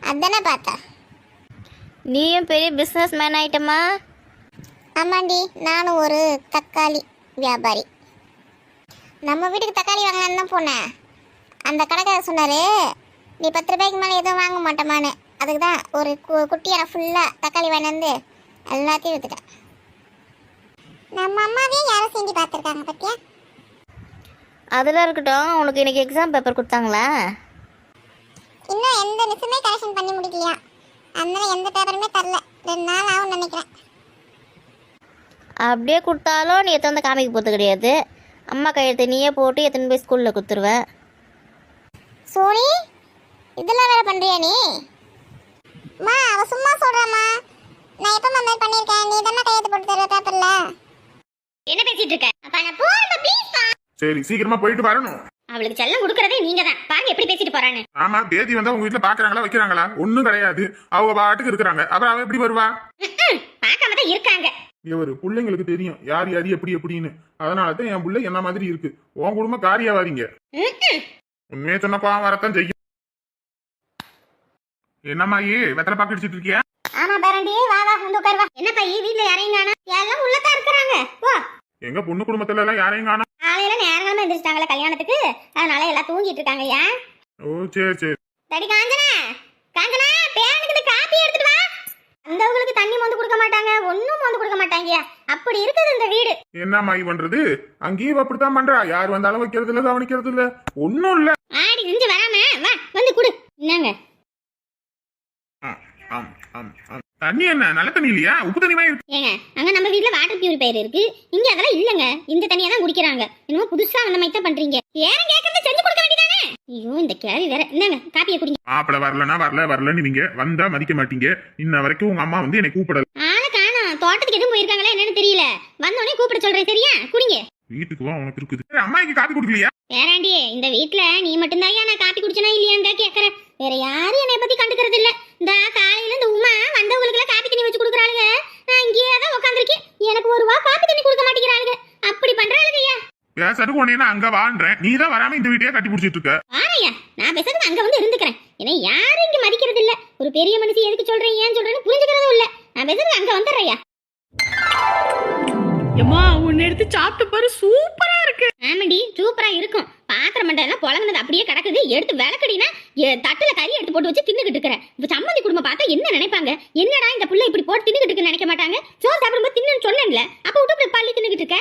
அதானே பார்த்தா. நீயும் பெரிய பிஸ்னஸ் மேன் ஆயிட்டமா? ஆமாண்டி, நானும் ஒரு தக்காளி வியாபாரி. நம்ம வீட்டுக்கு தக்காளி வாங்கலான்னு தான் போனேன். அந்த கடைக்காரர் சொன்னார், நீ 10 ரூபாய்க்கு மேலே எதுவும் வாங்க மாட்டோமான்னு. அதுக்கு தான் ஒரு குட்டியான ஃபுல்லாக தக்காளி வாங்கி வந்து எல்லாத்தையும் விற்றுட்டேன். நம்ம அம்மாவே யாரும் செஞ்சு பார்த்துருக்காங்க பத்தியா? அதெல்லாம் இருக்கட்டும், உனக்கு இன்னைக்கு எக்ஸாம் பேப்பர் கொடுத்தாங்களா? இன்னும் எந்த மிஸ்ஸுமே கரெக்ஷன் பண்ணி முடிக்கலையா, அதனால எந்த பேப்பருமே தரல. 2 நாள் ஆகும்னு நினைக்கிறேன். அப்படியே கொடுத்தாலும் நீ எத்தனை வந்து காமிக்க போகிறது கிடையாது. அம்மா கையெழுத்து நீயே போட்டு எத்தனை போய் ஸ்கூலில் கொடுத்துருவேன். சோனி, இதெல்லாம் வேலை பண்ணுறியா நீ? மா, அவ சும்மா சொல்கிறாம்மா. நான் எப்போ மாதிரி பண்ணியிருக்கேன், நீ தானே கையெழுத்து போட்டு தர பேப்பரில். என்ன பேசிட்டு இருக்க? அப்பா நான் போறேன் ப்ளீஸ் பா. சரி சீக்கிரமா போயிட்டு வரணும். அவளுக்கு செல்லம் கொடுக்கறதே நீங்க தான். பாருங்க எப்படி பேசிட்டு போறான்னு. ஆமா, தேதி வந்தா உங்க வீட்டுல பாக்குறாங்களா வைக்கிறாங்களா? ஒண்ணும் கிடையாது, அவங்க பாட்டுக்கு இருக்கிறாங்க. அப்புறம் அவ எப்படி வருவா? பார்க்காம தான் இருக்காங்க. இவரு பிள்ளைங்களுக்கு தெரியும் யார் யாரு எப்படி எப்படின்னு. அதனாலதான் என் பிள்ளை என்ன மாதிரி இருக்கு. உன் குடும்பம் காரியா வாரீங்க. உண்மையே சொன்னப்பா வரத்தான் செய்யும். என்னம்மாயி வெத்தலை பாக்கு அடிச்சிட்டு இருக்கியா? ஆமா பேரண்டி, வா வந்து உட்காரு வா. என்ன பையன் வீட்ல யாரையும் காணோம்? எல்லாம் உள்ளதான் இருக்கறாங்க. வா. எங்க பொண்ணு குடும்பத்துல எல்லாம் யாரையும் காணோம். காலையில நேரமா எந்திரிச்சிட்டாங்களே கல்யாணத்துக்கு, அதனால எல்லாம் தூங்கிட்டு இருக்காங்க. ஏன் ஓ சரி சரி. தடி காஞ்சனா, காஞ்சனா பேனுக்கு காப்பி எடுத்துட்டு வா. அந்தவங்களுக்கு தண்ணி மொந்து கொடுக்க மாட்டாங்க, ஒண்ணும் மொந்து கொடுக்க மாட்டாங்க. அப்படி இருக்குது இந்த வீடு. என்ன மாய் பண்றது, அங்கேயும் அப்படித்தான் பண்றா. யார் வந்தாலும் வைக்கிறது இல்ல, கவனிக்கிறது இல்ல, ஒன்னும் இல்ல. ஆடி செஞ்சு வராம வா, வந்து குடு. என்னங்க தண்ணி என்ன நல்ல தண்ணி இல்லையா, உப்பு தண்ணி மாதிரி இருக்கு. ஏங்க, அங்க நம்ம வீட்ல வாட்டர் பியூரிஃபையர் இருக்கு, இங்க அதெல்லாம் இல்லங்க. இந்த தண்ணியை தான் குடிக்கிறாங்க. இன்னும் புதுசா அந்த மாதிரி தான் பண்றீங்க. ஏன் கேக்குறது செஞ்சு கொடுக்க வேண்டியதானே. ஐயோ இந்த கேள்வி வேற. என்னங்க காப்பியை குடிங்க. மாப்பிள வரலனா வரலன்னு நீங்க வந்தா மதிக்க மாட்டீங்க. இன்ன வரைக்கும் உங்க அம்மா வந்து என்னை கூப்பிடல. ஆளை காணோம், தோட்டத்துக்கு எதுவும் போயிருக்காங்களா என்னன்னு தெரியல. வந்தோடனே கூப்பிட சொல்றேன், சரியா? குடிங்க. வீட்டுக்கு வா, உனக்கு இருக்குது. அம்மாக்கு காப்பி குடுக்கலையா? வேறாண்டி, இந்த வீட்ல நீ மட்டும்தான் நான் காப்பி குடிச்சனா இல்லையான்னு கேக்குறேன். வேற யாரும் என்னை பத்தி கண்டுக்கிறது இல்ல. இந்த காலையில இந்த உமா வந்தவங்களுக்கு எல்லாம் காப்பி தண்ணி வச்சு கொடுக்குறாளுங்க. நான் இங்கேயே தான் உட்காந்துருக்கேன். எனக்கு ஒரு வா காப்பி தண்ணி கொடுக்க மாட்டேங்கிறாளுங்க. அப்படி பண்றாளுங்கய்யா. பேசறதுக்கு உடனே நான் அங்க வான்றேன், நீ தான் வராம இந்த வீட்டையே கட்டி பிடிச்சிட்டு இருக்க. ஆனையா, நான் பேசுறது அங்க வந்து இருந்துக்கிறேன். ஏன்னா யாரும் இங்க மதிக்கிறது இல்ல. ஒரு பெரிய மனுஷி எதுக்கு சொல்றேன் ஏன் சொல்றேன்னு புரிஞ்சுக்கிறதும் இல்ல. நான் பேசுறது அங்க வந்துடுறையா. ஏம்மா உன்னை எடுத்து சாப்பிட்டு பாரு, சூப்பரா இருக்கு. ஆமாடி, சூப்பரா இருக்கும். பாத்திரம் மண்டை எல்லாம் புழங்குனது அப்படியே கிடக்குது. எடுத்து விளக்கடினா தட்டுல கறி எடுத்து போட்டு வச்சு தின்னுகிட்டு இருக்கிறேன். இப்ப சம்மந்தி குடும்பம் பார்த்தா என்ன நினைப்பாங்க? என்னடா இந்த புள்ள இப்படி போட்டு தின்னுகிட்டு இருக்குன்னு நினைக்க மாட்டாங்க. சோறு சாப்பிடும்போது தின்னு சொன்னேன்ல, அப்ப விட்டு பள்ளி தின்னுகிட்டு இருக்க.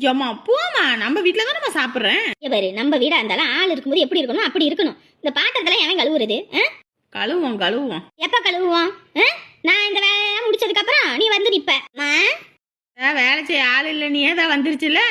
ஏம்மா போமா, நம்ம வீட்டுல தான் நம்ம சாப்பிடுறேன். பாரு, நம்ம வீடா இருந்தாலும் ஆள் இருக்கும்போது எப்படி இருக்கணும் அப்படி இருக்கணும். இந்த பாத்திரத்துல எவன் கழுவுறது? கழுவுவோம். எப்ப கழுவுவோம்? நான் இந்த வேலையெல்லாம் முடிச்சதுக்கு அப்புறம் நீ வந்து நிப்ப. வேலை செய்ய ஆள் இல்ல, நீ ஏதா வந்துருச்சுல.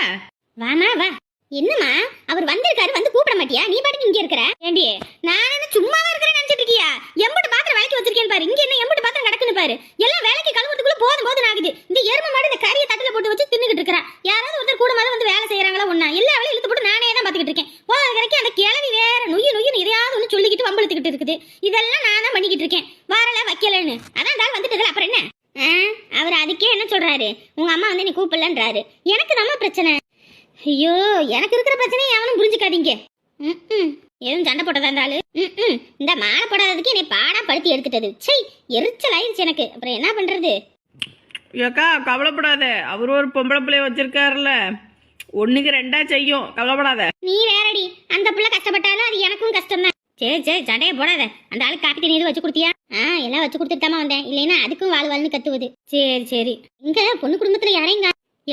வாமா வா. என்னம்மா அவர் வந்திருக்காரு, வந்து கூப்பிட மாட்டியா? நீ பாட்டுக்கு இங்க இருக்கிற. ஏண்டி, நான் என்ன சும்மாவா இருக்கிறேன்னு நினைச்சிட்டு இருக்கியா? எம்பட்டு பாத்திரம் வேலைக்கு வச்சிருக்கேன்னு பாரு. இங்க என்ன எம்பட்டு பாத்திரம் கிடக்குன்னு பாரு. எல்லாம் வேலைக்கு கழுவுறதுக்குள்ள போதும் ஆகுது. இந்த எருமை மாடு இந்த கறியை தட்டுல போட்டு வச்சு தின்னுகிட்டு இருக்கா. யாராவது ஒருத்தர் கூட மாதிரி வந்து வேலை செய்யறாங்களா? ஒண்ணா எல்லா வேலையும் இழுத்து போட்டு நானே தான் பாத்துக்கிட்டு இருக்கேன். போதாத வரைக்கும் அந்த கிளவி வேற நொய்யு எதையாவது ஒண்ணு சொல்லிக்கிட்டு வம்பளுத்துக்கிட்டு இருக்குது. இதெல்லாம் நான் தான் பண்ணிக்கிட்டு இருக்கேன். வரல வைக்கலன்னு. அதான் தாள் வந்துட்டு அப்புறம் என்ன? அவர் அதுக்கே என்ன சொல்றாரு? உங்க அம்மா வந்து நீ கூப்பிடலன்றாரு. எனக்கு நம்ம பிரச்சனை. ஐயோ, எனக்கு இருக்கிற பிரச்சனையை எவனும் புரிஞ்சுக்காதீங்க. எதுவும் சண்டை போட்டதா இருந்தாலும் இந்த மாலை போடாததுக்கு என்னை பாடா படுத்தி எடுத்துட்டது. சை, எரிச்சல் ஆயிடுச்சு எனக்கு. அப்புறம் என்ன பண்றது? ஏக்கா கவலைப்படாத, அவர் ஒரு பொம்பளை பிள்ளைய வச்சிருக்காருல்ல, ஒண்ணுக்கு ரெண்டா செய்யும், கவலைப்படாத. நீ வேறடி, அந்த பிள்ளை கஷ்டப்பட்டாலும் அது எனக்கும் கஷ்டம் தான். சரி சண்டைய போடாத. அந்த ஆளுக்கு காப்பி தண்ணி எதுவும் வச்சு கொடுத்தியா? எல்லாம் வச்சு கொடுத்துட்டாமா வந்தேன். இல்லைன்னா அதுக்கும் வாழ்னு கத்துவது. சரி இங்க பொண்ணு குடும்பத்துல யாரையும்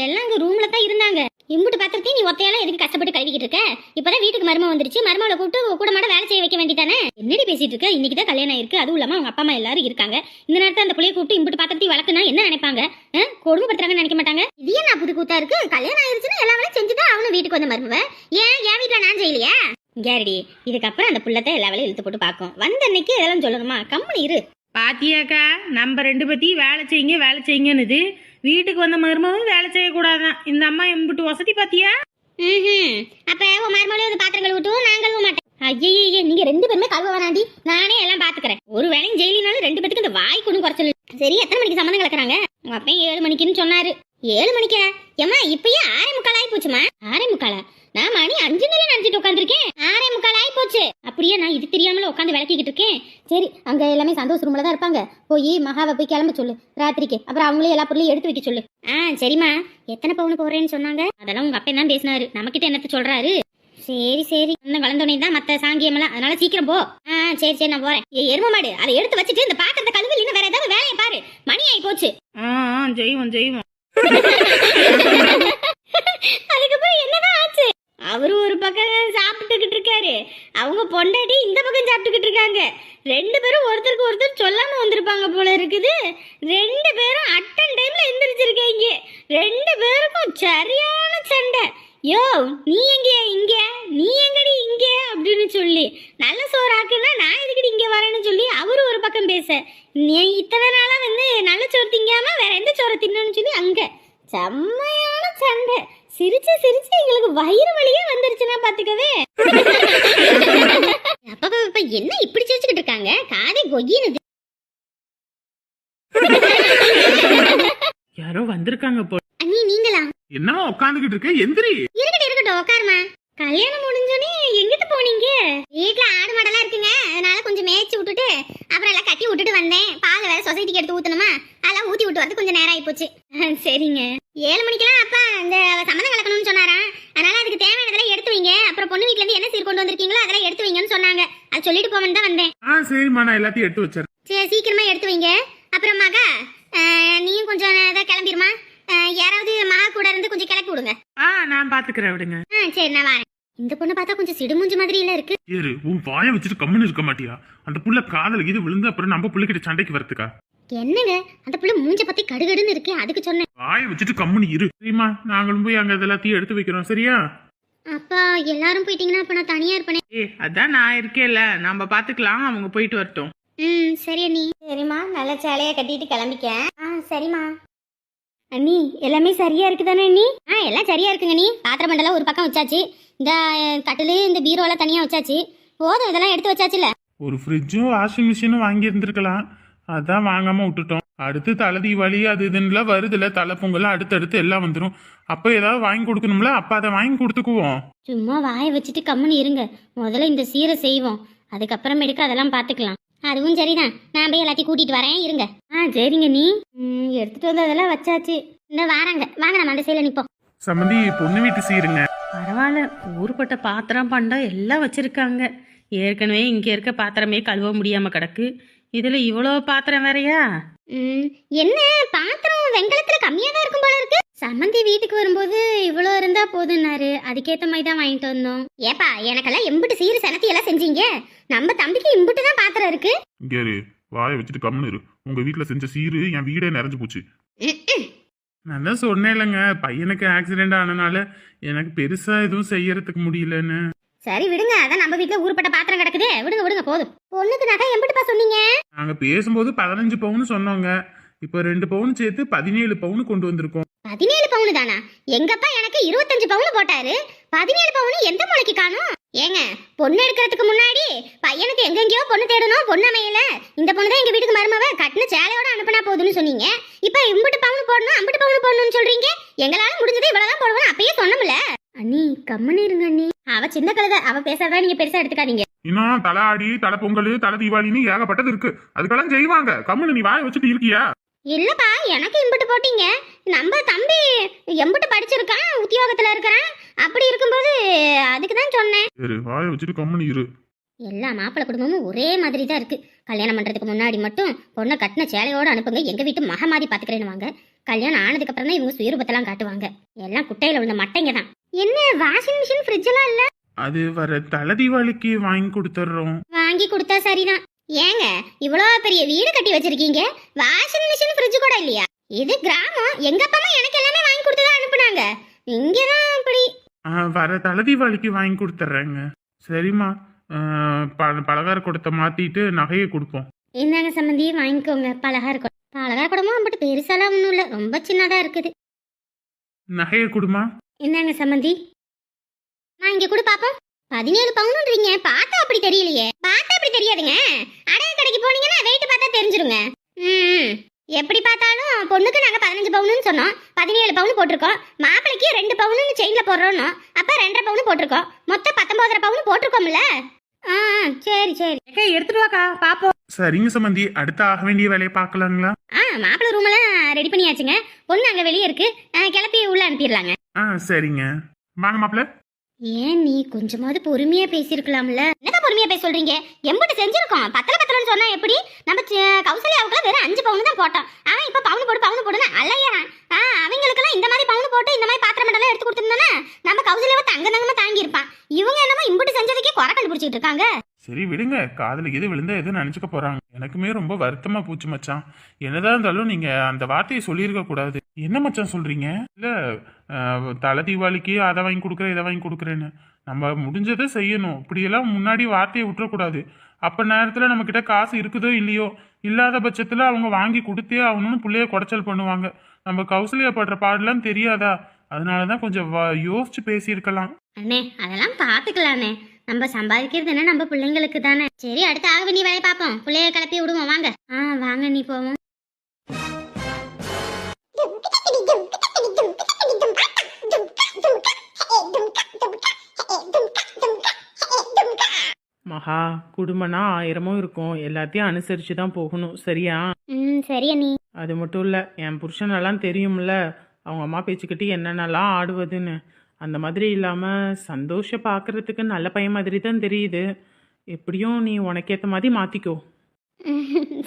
எல்லாம் இங்க ரூம்ல தான் இருந்தாங்க. இம்புட்டு பாத்திரத்தையும் நீ ஒத்தையால எதுக்கு கஷ்டப்பட்டு கழுவிக்கிட்டு இருக்க? இப்பதான் வீட்டுக்கு மருமக வந்துருச்சு. மருமகளை கூப்பிட்டு கூட மாட வேலை செய்ய வைக்க வேண்டியதானே? என்னடி பேசிட்டு இருக்க? இன்னைக்குதான் கல்யாணம் இருக்கு. அதுவும் இல்லாம அவங்க அப்பா அம்மா எல்லாரும் இருக்காங்க. இந்த நேரத்துல அந்த பிள்ளைய கூப்பிட்டு இம்புட்டு பாத்திரத்தையும் வளர்க்குனா என்ன நினைப்பாங்க? கொடுமைப்படுத்துறாங்கன்னு நினைக்க மாட்டாங்க? இது என்ன புது கூத்தா இருக்கு? கல்யாணம் ஆயிருச்சுன்னா எல்லா வேலையும் செஞ்சுதான் அவனும் வீட்டுக்கு வந்த மருமவ. என் வீட்டுல நான் செய்யலையா? கேரடி, இதுக்கப்புறம் அந்த புள்ளத்தை எல்லா வேலையும் இழுத்து போட்டு பார்க்கும். வந்த அன்னைக்கு இதெல்லாம் சொல்லணுமா? கம்மனி இரு. பாத்தியாக்கா, நம்ம ரெண்டு பத்தி வேலை செய்யுங்கன்னுது. வீட்டுக்கு வந்த மருமவும் வேலை செய்யக்கூடாதான். இந்த அம்மா எம்பிட்டு வசதி பாத்தியா? அப்ப உன் மருமகளும் வந்து பாத்திரம் கழுவிட்டும், நான் கழுவ மாட்டேன். ஐயே, நீங்க ரெண்டு பேருமே கழுவ வேணாண்டி, நானே எல்லாம் பாத்துக்கிறேன். ஒரு வேலையும் ஜெயிலினாலும் ரெண்டு பேத்துக்கு இந்த வாய் கொண்டு குறைச்சல். சரி, எத்தனை மணிக்கு சம்மந்தம் கலக்குறாங்க? உங்க அப்பையும் 7 மணிக்குன்னு சொன்னாரு. 7 மணிக்கா? ஏமா இப்பயே 6:45 ஆகி போச்சுமா. 6:45? நான் மணி 5 நினைச்சிட்டு உட்காந்துருக்கேன். 6:45 ஆகி போச்சு. அப்படியே நான் இது தெரியாமல உட்காந்து விளக்கிக்கிட்டு இருக்கேன். சரி, அங்க எல்லாமே சந்தோஷ ரூம்ல தான் இருப்பாங்க. போய் மகாவை போய் கிளம்ப சொல்லு ராத்திரிக்கு. அப்புறம் அவங்களே எல்லா பொருளையும் எடுத்து வைக்க சொல்லு. சரிம்மா. எத்தனை பவுன் போறேன்னு சொன்னாங்க? அதெல்லாம் உங்க அப்பா தான் பேசினாரு. நம்மகிட்ட என்னத்த சொல்றாரு? சரி இன்னும் வளர்ந்தோடனே தான் மத்த சாங்கியமெல்லாம். அதனால சீக்கிரம் போ. சரி நான் போறேன். எரும மாடு, அதை எடுத்து வச்சுட்டு இந்த பாத்திரத்தை கழுவி இல்லைன்னா வேற ஏதாவது வேலையை பாரு. மணி ஆகி போச்சு. செய்வோம். அதுக்கப்புறம் என்னதான் ஆச்சு? அவரு ஒரு பக்கம் சாப்பிட்டுக்கிட்டு இருக்காரு, அவங்க பொண்டாட்டி இந்த பக்கம் சாப்பிட்டுக்கிட்டு இருக்காங்க. ரெண்டு பேரும் ஒருத்தருக்கு ஒருத்தர் சொல்லாம வந்திருப்பாங்க போல இருக்குது. ரெண்டு பேரும் அட்டன் டைம்ல எந்திரிச்சிருக்கீங்க. ரெண்டு பேருக்கும் சரியான சண்டை. யோ, நீ எங்க இங்க, நீ எங்கடி இங்க அப்படின்னு சொல்லி, நல்ல சோறு ஆக்குன்னா நான் எதுக்கடி இங்க வரேன்னு சொல்லி அவரு ஒரு பக்கம் பேச, நீ இத்தனை நாளா வந்து நல்ல சோறு திங்காம வேற எந்த சோறை தின்னு சொல்லி அங்க செம்மையான சண்டை. சிரிச்சு எங்களுக்கு வயிறு வலியே வந்துருச்சுன்னா பாத்துக்கவே. அப்ப என்ன இப்படி சிரிச்சுக்கிட்டு இருக்காங்க? காதை கொய்யினுது. யாரோ வந்திருக்காங்க போ. நீங்களா? என்னமா உட்காந்துக்கிட்டு இருக்க? எந்திரி. இருக்கட்டும் உட்காருமா. கல்யாணம் முடிஞ்சோனே எங்கிட்டு போனீங்க? வீட்டுல ஆடு மாடெல்லாம் இருக்குங்க, அதனால கொஞ்சம் மேய்ச்சி விட்டுட்டு அப்புறம் எல்லாம் கட்டி விட்டுட்டு வந்தேன். பால் வேற சொசைட்டிக்கு எடுத்து ஊத்தணுமா, அதெல்லாம் ஊத்தி விட்டு வரது கொஞ்சம் நேரம் ஆகி போச்சு. சரிங்க. 7 மணிக்கெல்லாம் அப்பா இந்த சம்மந்தம் கலக்கணும்னு சொன்னாராம். அதனால அதுக்கு தேவையானதெல்லாம் எடுத்து வைங்க. அப்புறம் பொண்ணு வீட்ல இருந்து என்ன சீர் கொண்டு வந்திருக்கீங்களோ அதெல்லாம் எடுத்து வைங்கன்னு சொன்னாங்க. அது சொல்லிட்டு போவேன்னு தான் வந்தேன். சரிம்மா, நான் எல்லாத்தையும் எடுத்து வச்சிடறேன். சரி, சீக்கிரமா எடுத்து வைங்க. அப்புறம் மகா, நீயும் கொஞ்சம் இதை கிளம்பிடுமா? யாராவது மகா கூட இருந்து கொஞ்சம் கிளப்பி விடுங்க. நான் பாத்துக்கிறேன், விடுங்க. சரி, நான் வரேன். இந்த பொண்ணு பார்த்தா கொஞ்சம் சிடுமூஞ்சி மாதிரி இல்ல இருக்கு. ஏறு, உன் வாயை வச்சுட்டு கம்முன்னு இருக்க மாட்டியா? அந்த புள்ள காதல இது விழுந்து அப்புறம் நம்ம புள்ளிக்கிட்ட சண்டைக்கு வரதுக்கா? என்னங்க அந்த புள்ள மூஞ்ச பத்தி கடுகடுன்னு இருக்கு, அதுக்கு சொன்னேன். வாயை வச்சுட்டு கம்முன்னு இரு. சரிம்மா, நாங்களும் போய் அங்க எல்லாத்தையும் எடுத்து வைக்கிறோம். சரியா? அப்பா எல்லாரும் போயிட்டீங்கன்னா அப்ப நான் தனியா இருப்பேனே. அதான் நான் இருக்கேன்ல, நாம பாத்துக்கலாம், அவங்க போயிட்டு வரட்டும். சரி அண்ணி. சரிம்மா, நல்ல சேலைய கட்டிட்டு கிளம்பிக்க. சரிம்மா. அண்ணி எல்லாமே சரியா இருக்குதானே அண்ணி? எல்லாம் சரியா இருக்குங்க அண்ணி. பாத்திர மண்டலம் ஒரு பக்கம் வச்சாச்சு, இந்த கட்டிலு இந்த பீரோல தனியா வச்சாச்சு. போதும், இதெல்லாம் எடுத்து வச்சாச்சுல. ஒரு ஃப்ரிட்ஜும் வாஷிங் மிஷினும் வாங்கி இருந்திருக்கலாம், அதான் வாங்காம விட்டுட்டோம். அடுத்து தலை தீபாவளி அது இதுன்னுலாம் வருதுல, தலை பொங்கல் அடுத்தடுத்து எல்லாம் வந்துடும். அப்போ ஏதாவது வாங்கி கொடுக்கணும்ல, அப்போ அதை வாங்கி கொடுத்துக்குவோம். சும்மா வாயை வச்சுட்டு கம்முன்னு இருங்க. முதல்ல இந்த சீரை செய்வோம், அதுக்கப்புறமேட்டுக்கு அதெல்லாம் பார்த்துக்கலாம். அதுவும் சரிதான், நான் போய் எல்லாத்தையும் கூட்டிட்டு வரேன், இருங்க. சரிங்க நீ. எடுத்துட்டு வந்து அதெல்லாம் வச்சாச்சு. இந்த வாங்க நம்ம அந்த சைடில் நிற்போம். சம்மந்தி, பொண்ணு வீட்டு சீருங்க. பரவாயில்ல, ஊருப்பட்ட பாத்திரம் பண்டம் எல்லாம் வச்சிருக்காங்க. ஏற்கனவே இங்க இருக்க பாத்திரமே கழுவ முடியாம கிடக்கு, இதுல இவ்வளோ பாத்திரம் வேறையா? என்ன பாத்திரம் வெங்கலத்துல கம்மியா தான் இருக்கும் போல இருக்கு. சம்மந்தி வீட்டுக்கு வரும்போது இவ்வளோ இருந்தா போதுன்னாரு, அதுக்கேத்த மாதிரி தான் வாங்கிட்டு வந்தோம். ஏப்பா, எனக்கெல்லாம் எம்பிட்டு சீரு சனத்தி எல்லாம் செஞ்சீங்க, நம்ம தம்பிக்கு இம்பிட்டு தான் பாத்திரம் இருக்கு. இங்கே வாயை வச்சுட்டு கம்முன்னு இரு. உங்க வீட்டுல செஞ்ச சீரு என் வீடே நிறைஞ்சு போச்சு. நான் தான் சொன்னேன் இல்லைங்க, பையனுக்கு ஆக்சிடென்ட் ஆனனால எனக்கு பெருசா எதுவும் செய்யறதுக்கு முடியலன்னு. சரி விடுங்க, அதான் நம்ம வீட்டுல ஊருப்பட்ட பாத்திரம் கிடக்குதே, விடுங்க போதும். பொண்ணுக்கு நகை எம்பிட்டுப்பா சொன்னீங்க? நாங்க பேசும்போது 15 பவுன் சொன்னோங்க, இப்போ 2 பவுன் சேர்த்து 17 பவுன் கொண்டு வந்திருக்கோம். 17 பவுனு தானா? எங்கப்பா எனக்கு 25 பவுன் போட்டாரு. 17 பவுன் எந்த மூளைக்கு காணும்? ஏங்க, பொண்ணு எடுக்கிறதுக்கு முன்னாடி பையனுக்கு எங்கெங்கயோ பொண்ணு தேடணும், பொண்ணு அமையல, இந்த பொண்ணு தான் எங்க வீட்டுக்கு மருமவ, கட்டின சேலையோட அனுப்புனா போதுன்னு சொன்னீங்க. இப்ப இம்புட்டு பவுன் போடணும், அம்புட்டு பவுன் போடணும்னு சொல்றீங்க. எங்களால முடிஞ்சது இவ்வளவுதான் போடுவோம், அப்பயே சொன்னோம்ல. அண்ணி கம்முன்னு இருங்க அண்ணி, அவ சின்ன கழுத, அவ பேசாதா நீங்க பெருசா எடுத்துக்காதீங்க. இன்னும் தலை ஆடி, தலை பொங்கல், தலை தீபாவளின்னு ஏகப்பட்டது இருக்கு, அதுக்கெல்லாம் செய்வாங்க. கம்முன்னு நீ வாயை வச்சுட்டு இருக்கியா? இல்லப்பா, எனக்கு இம்புட்டு போட்டீங்க. நம்ம தம்பி எம்புட்டு படிச்சிருக்கான், உத்தியோகத்துல இருக்கிறான், அப்படி இருக்கும்போது அதுக்கு தான் சொன்னேன். வாயை வச்சுட்டு கம்முன்னு இரு. எல்லா மாப்பிள்ளை குடும்பமும் ஒரே மாதிரி தான் இருக்கு. கல்யாணம் பண்றதுக்கு முன்னாடி மட்டும் பொண்ணை கட்டின சேலையோட அனுப்புங்க, எங்க வீட்டு மக மாதிரி பாத்துக்கிறேன்னு வாங்க. கல்யாணம் ஆனதுக்கு அப்புறம் தான் இவங்க சுயரூபத்தெல்லாம் காட்டுவாங்க. எல்லாம் குட்டையில விழுந்த மட்டைங்க தான். என்ன வாஷிங் மிஷின் ஃப்ரிட்ஜ் எல்லாம் இல்ல? அது வர தலை தீபாவளிக்கு வாங்கி கொடுத்துறோம். வாங்கி கொடுத்தா சரிதான். ஏங்க, இவ்வளோ பெரிய வீடு கட்டி வச்சிருக்கீங்க, வாஷிங் மிஷின் ஃப்ரிட்ஜ் கூட இல்லையா? இது கிராமம், எங்க அப்பா அம்மா எனக்கு எல்லாமே வாங்கி கொடுத்துதான் அனுப்புனாங்க. இங்கதான் அப்படி. வர தலை தீபாவளிக்கு வாங்கி கொடுத்துட்றேங்க. சரிம்மா, பலகார குடத்தை மாத்திட்டு நகையை கொடுப்போம். இந்தாங்க சம்மந்தி, வாங்கிக்கோங்க. பலகார குடம். பலகார குடமும் பட் பெருசாலாம் ஒன்றும் இல்லை, ரொம்ப சின்னதா இருக்குது. நகையை கொடுமா. இந்தாங்க சம்மந்தி. நான் இங்க கூட பாப்போம். 17 பவுனுன்றீங்க, பார்த்தா அப்படி தெரியலையே. பார்த்தா அப்படி தெரியாதுங்க, அடகு கடைக்கு போனீங்கன்னா வெயிட் பார்த்தா தெரிஞ்சிருங்க. எப்படி பார்த்தாலும் பொண்ணுக்கு நாங்க 15 பவுனுன்னு சொன்னோம், 17 பவுன் போட்டிருக்கோம். மாப்பிளைக்கு 2 பவுனுன்னு செயின்ல போடுறோம், அப்ப 2.5 பவுன் போட்டிருக்கோம். மொத்தம் 19.5 பவுன் போட்டிருக்கோம்ல. சரி எடுத்துட்டு வாக்கா பாப்போம். சரிங்க சம்பந்தி, அடுத்து ஆக வேண்டிய வேலையை பார்க்கலாங்களா? மாப்பிள்ளை ரூம் எல்லாம் ரெடி பண்ணியாச்சுங்க. பொண்ணு அங்க வெளியே இருக்கு, கிளப்பி உள்ள அனுப்பிடலாங்க. சரிங்க, வாங்க மாப்பிள்ள. ஏன் நீ கொஞ்சமாவது பொறுமையா பேசிருக்கலாம்ல? என்னதான் பொறுமையா பேச சொல்றீங்க? எம்பிட்டு செஞ்சிருக்கோம், பத்தலன்னு சொன்னா எப்படி? நம்ம கௌசல்யாவுக்குலாம் வெறும் 5 பவுன் தான் போட்டோம். அவன் இப்ப பவுன் போடுன்னு அலையறான். அவங்களுக்கெல்லாம் இந்த மாதிரி பவுன் போட்டு இந்த மாதிரி பாத்திரம் எல்லாம் எடுத்து கொடுத்துருந்தானே நம்ம கௌசல்யாவை தங்கமா தாங்கி இருப்பான். இவங்க என்னமோ இம்பிட்டு செஞ்சதுக்கே குறை கண்டுபிடிச்சிட்டு இருக்காங்க. சரி விடுங்க, காதல எது விழுந்தா எதுவும் நினைச்சுக்க போறாங்க. எனக்குமே ரொம்ப வருத்தமா போச்சு மச்சான். என்னதான் இருந்தாலும் நீங்க அந்த வார்த்தையை சொல்லியிருக்க கூடாது. என்ன மச்சான் சொல்றீங்க? இல்ல தலை தீபாவளிக்கு அதை வாங்கி கொடுக்குறேன் இதை வாங்கி கொடுக்குறேன்னு நம்ம முடிஞ்சதை செய்யணும். இப்படியெல்லாம் முன்னாடி வார்த்தையை விட்டுறக்கூடாது. அப்ப நேரத்துல நம்ம கிட்ட காசு இருக்குதோ இல்லையோ, இல்லாத பட்சத்துல அவங்க வாங்கி கொடுத்தே ஆகணும்னு பிள்ளைய குடைச்சல் பண்ணுவாங்க. நம்ம கௌசல்யா படுற பாடலாம் தெரியாதா? அதனாலதான் கொஞ்சம் யோசிச்சு பேசியிருக்கலாம். அண்ணே அதெல்லாம் பாத்துக்கலாண்ணே, நம்ம சம்பாதிக்கிறது என்ன நம்ம பிள்ளைங்களுக்கு தானே. சரி, அடுத்து ஆக வேண்டிய வேலையை பார்ப்போம். பிள்ளைய கிளப்பி விடுவோம், வாங்க. வாங்க நீ போவோம். மகா, குடும்பம்னா 1000 இருக்கும், எல்லாத்தையும் அனுசரிச்சு தான் போகணும், சரியா? சரி அண்ணி. அது மட்டும் இல்லை, என் புருஷனெல்லாம் தெரியும்ல, அவங்க அம்மா பேச்சுக்கிட்டு என்னென்னலாம் ஆடுவதுன்னு. அந்த மாதிரி இல்லாமல் சந்தோஷ பார்க்கறதுக்கு நல்ல பையன் மாதிரி தான் தெரியுது. எப்படியும் நீ உனக்கேற்ற மாதிரி மாற்றிக்கோ.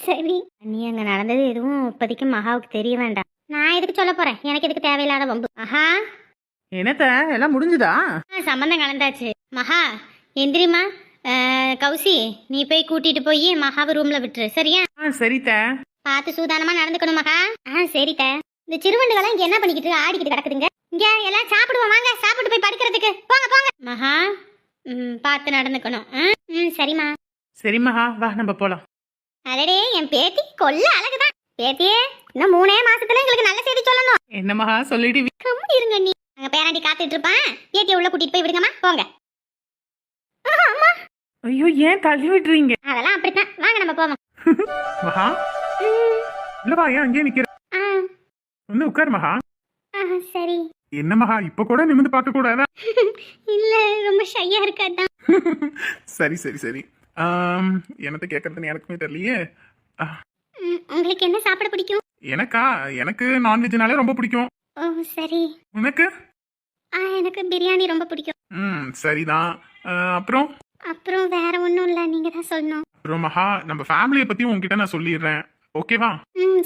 சரி நீ அங்க நடந்தது எதுவும் இப்போதைக்கு மகாவுக்கு தெரிய வேண்டாம். நான் எதுக்கு சொல்ல போறேன், எனக்கு எதுக்கு தேவையில்லாத வம்பு. மகா என்னத்த எல்லாம் முடிஞ்சுதா? சம்பந்தம் கலந்தாச்சு. மகா எந்திரிமா. கௌசி நீ போய் கூட்டிட்டு போய் மகாவை ரூம்ல விட்டுரு, சரியா? சரித்த. பார்த்து சூதானமா நடந்துக்கணும் மகா. சரிட்ட. இந்த சிறுவண்டுகளாம் இங்க என்ன பண்ணிக்கிட்டு ஆடிக்கிட்டு கிடக்குதுங்க? இங்க எல்லாம் சாப்பிடுவோம், வாங்க சாப்பிட்டு போய் படுக்கிறதுக்கு போங்க போங்க. மகா பார்த்து நடந்துக்கணும். சரிம்மா. சரி மகா, வா நம்ம போலாம். அடடே என் பேத்தி கொல்ல அழகுதான். பேத்தியே இன்னும் 3 மாசத்துல எங்களுக்கு நல்ல செய்தி சொல்லணும். என்ன மகா சொல்லிட்டு கம்மி இருங்க நீ. அங்க பேராண்டி காத்துட்டு இருப்பான். பேத்தியை உள்ள கூட்டிட்டு போய் விடுங்கம்மா, போங்க. அம்மா ஐயோ, ஏன் தள்ளி விட்டுறீங்க? அதெல்லாம் அப்படித்தான், வாங்க நம்ம போவோம். மகா இல்லவா, ஏன் அங்கேயே நிக்கிற? வந்து உட்காரு மகா. சரி. என்ன மகா இப்ப கூட நிமிந்து பார்க்க கூடாதா? இல்ல ரொம்ப ஷையா இருக்காதான். சரி சரி சரி. என்னத்த கேட்கறதுன்னு எனக்குமே தெரியலையே. உங்களுக்கு என்ன சாப்பிட பிடிக்கும்? எனக்கா? எனக்கு நான்வெஜ்னாலே ரொம்ப பிடிக்கும். ஓ சரி. உனக்கு? எனக்கு பிரியாணி ரொம்ப பிடிக்கும். சரிதான். அப்புறம் அப்புறம் வேற ஒண்ணும் இல்ல, நீங்க தான் சொல்லணும். அப்புறம் மகா, நம்ம ஃபேமிலியை பத்தி உங்ககிட்ட நான் சொல்லிடுறேன், ஓகேவா?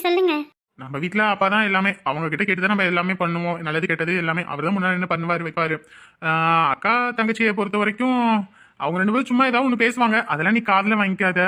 சொல்லுங்க. நம்ம வீட்டில் அப்பா தான் எல்லாமே, அவங்க கிட்ட கேட்டு தான் நம்ம எல்லாமே பண்ணுவோம். நல்லது கெட்டது எல்லாமே அவர் தான் முன்னாடி என்ன பண்ணுவார் வைப்பார். அக்கா தங்கச்சியை பொறுத்த வரைக்கும் அவங்க 2 பேரும் சும்மா ஏதாவது ஒன்று பேசுவாங்க, அதெல்லாம் நீ காதில் வாங்கிக்காத.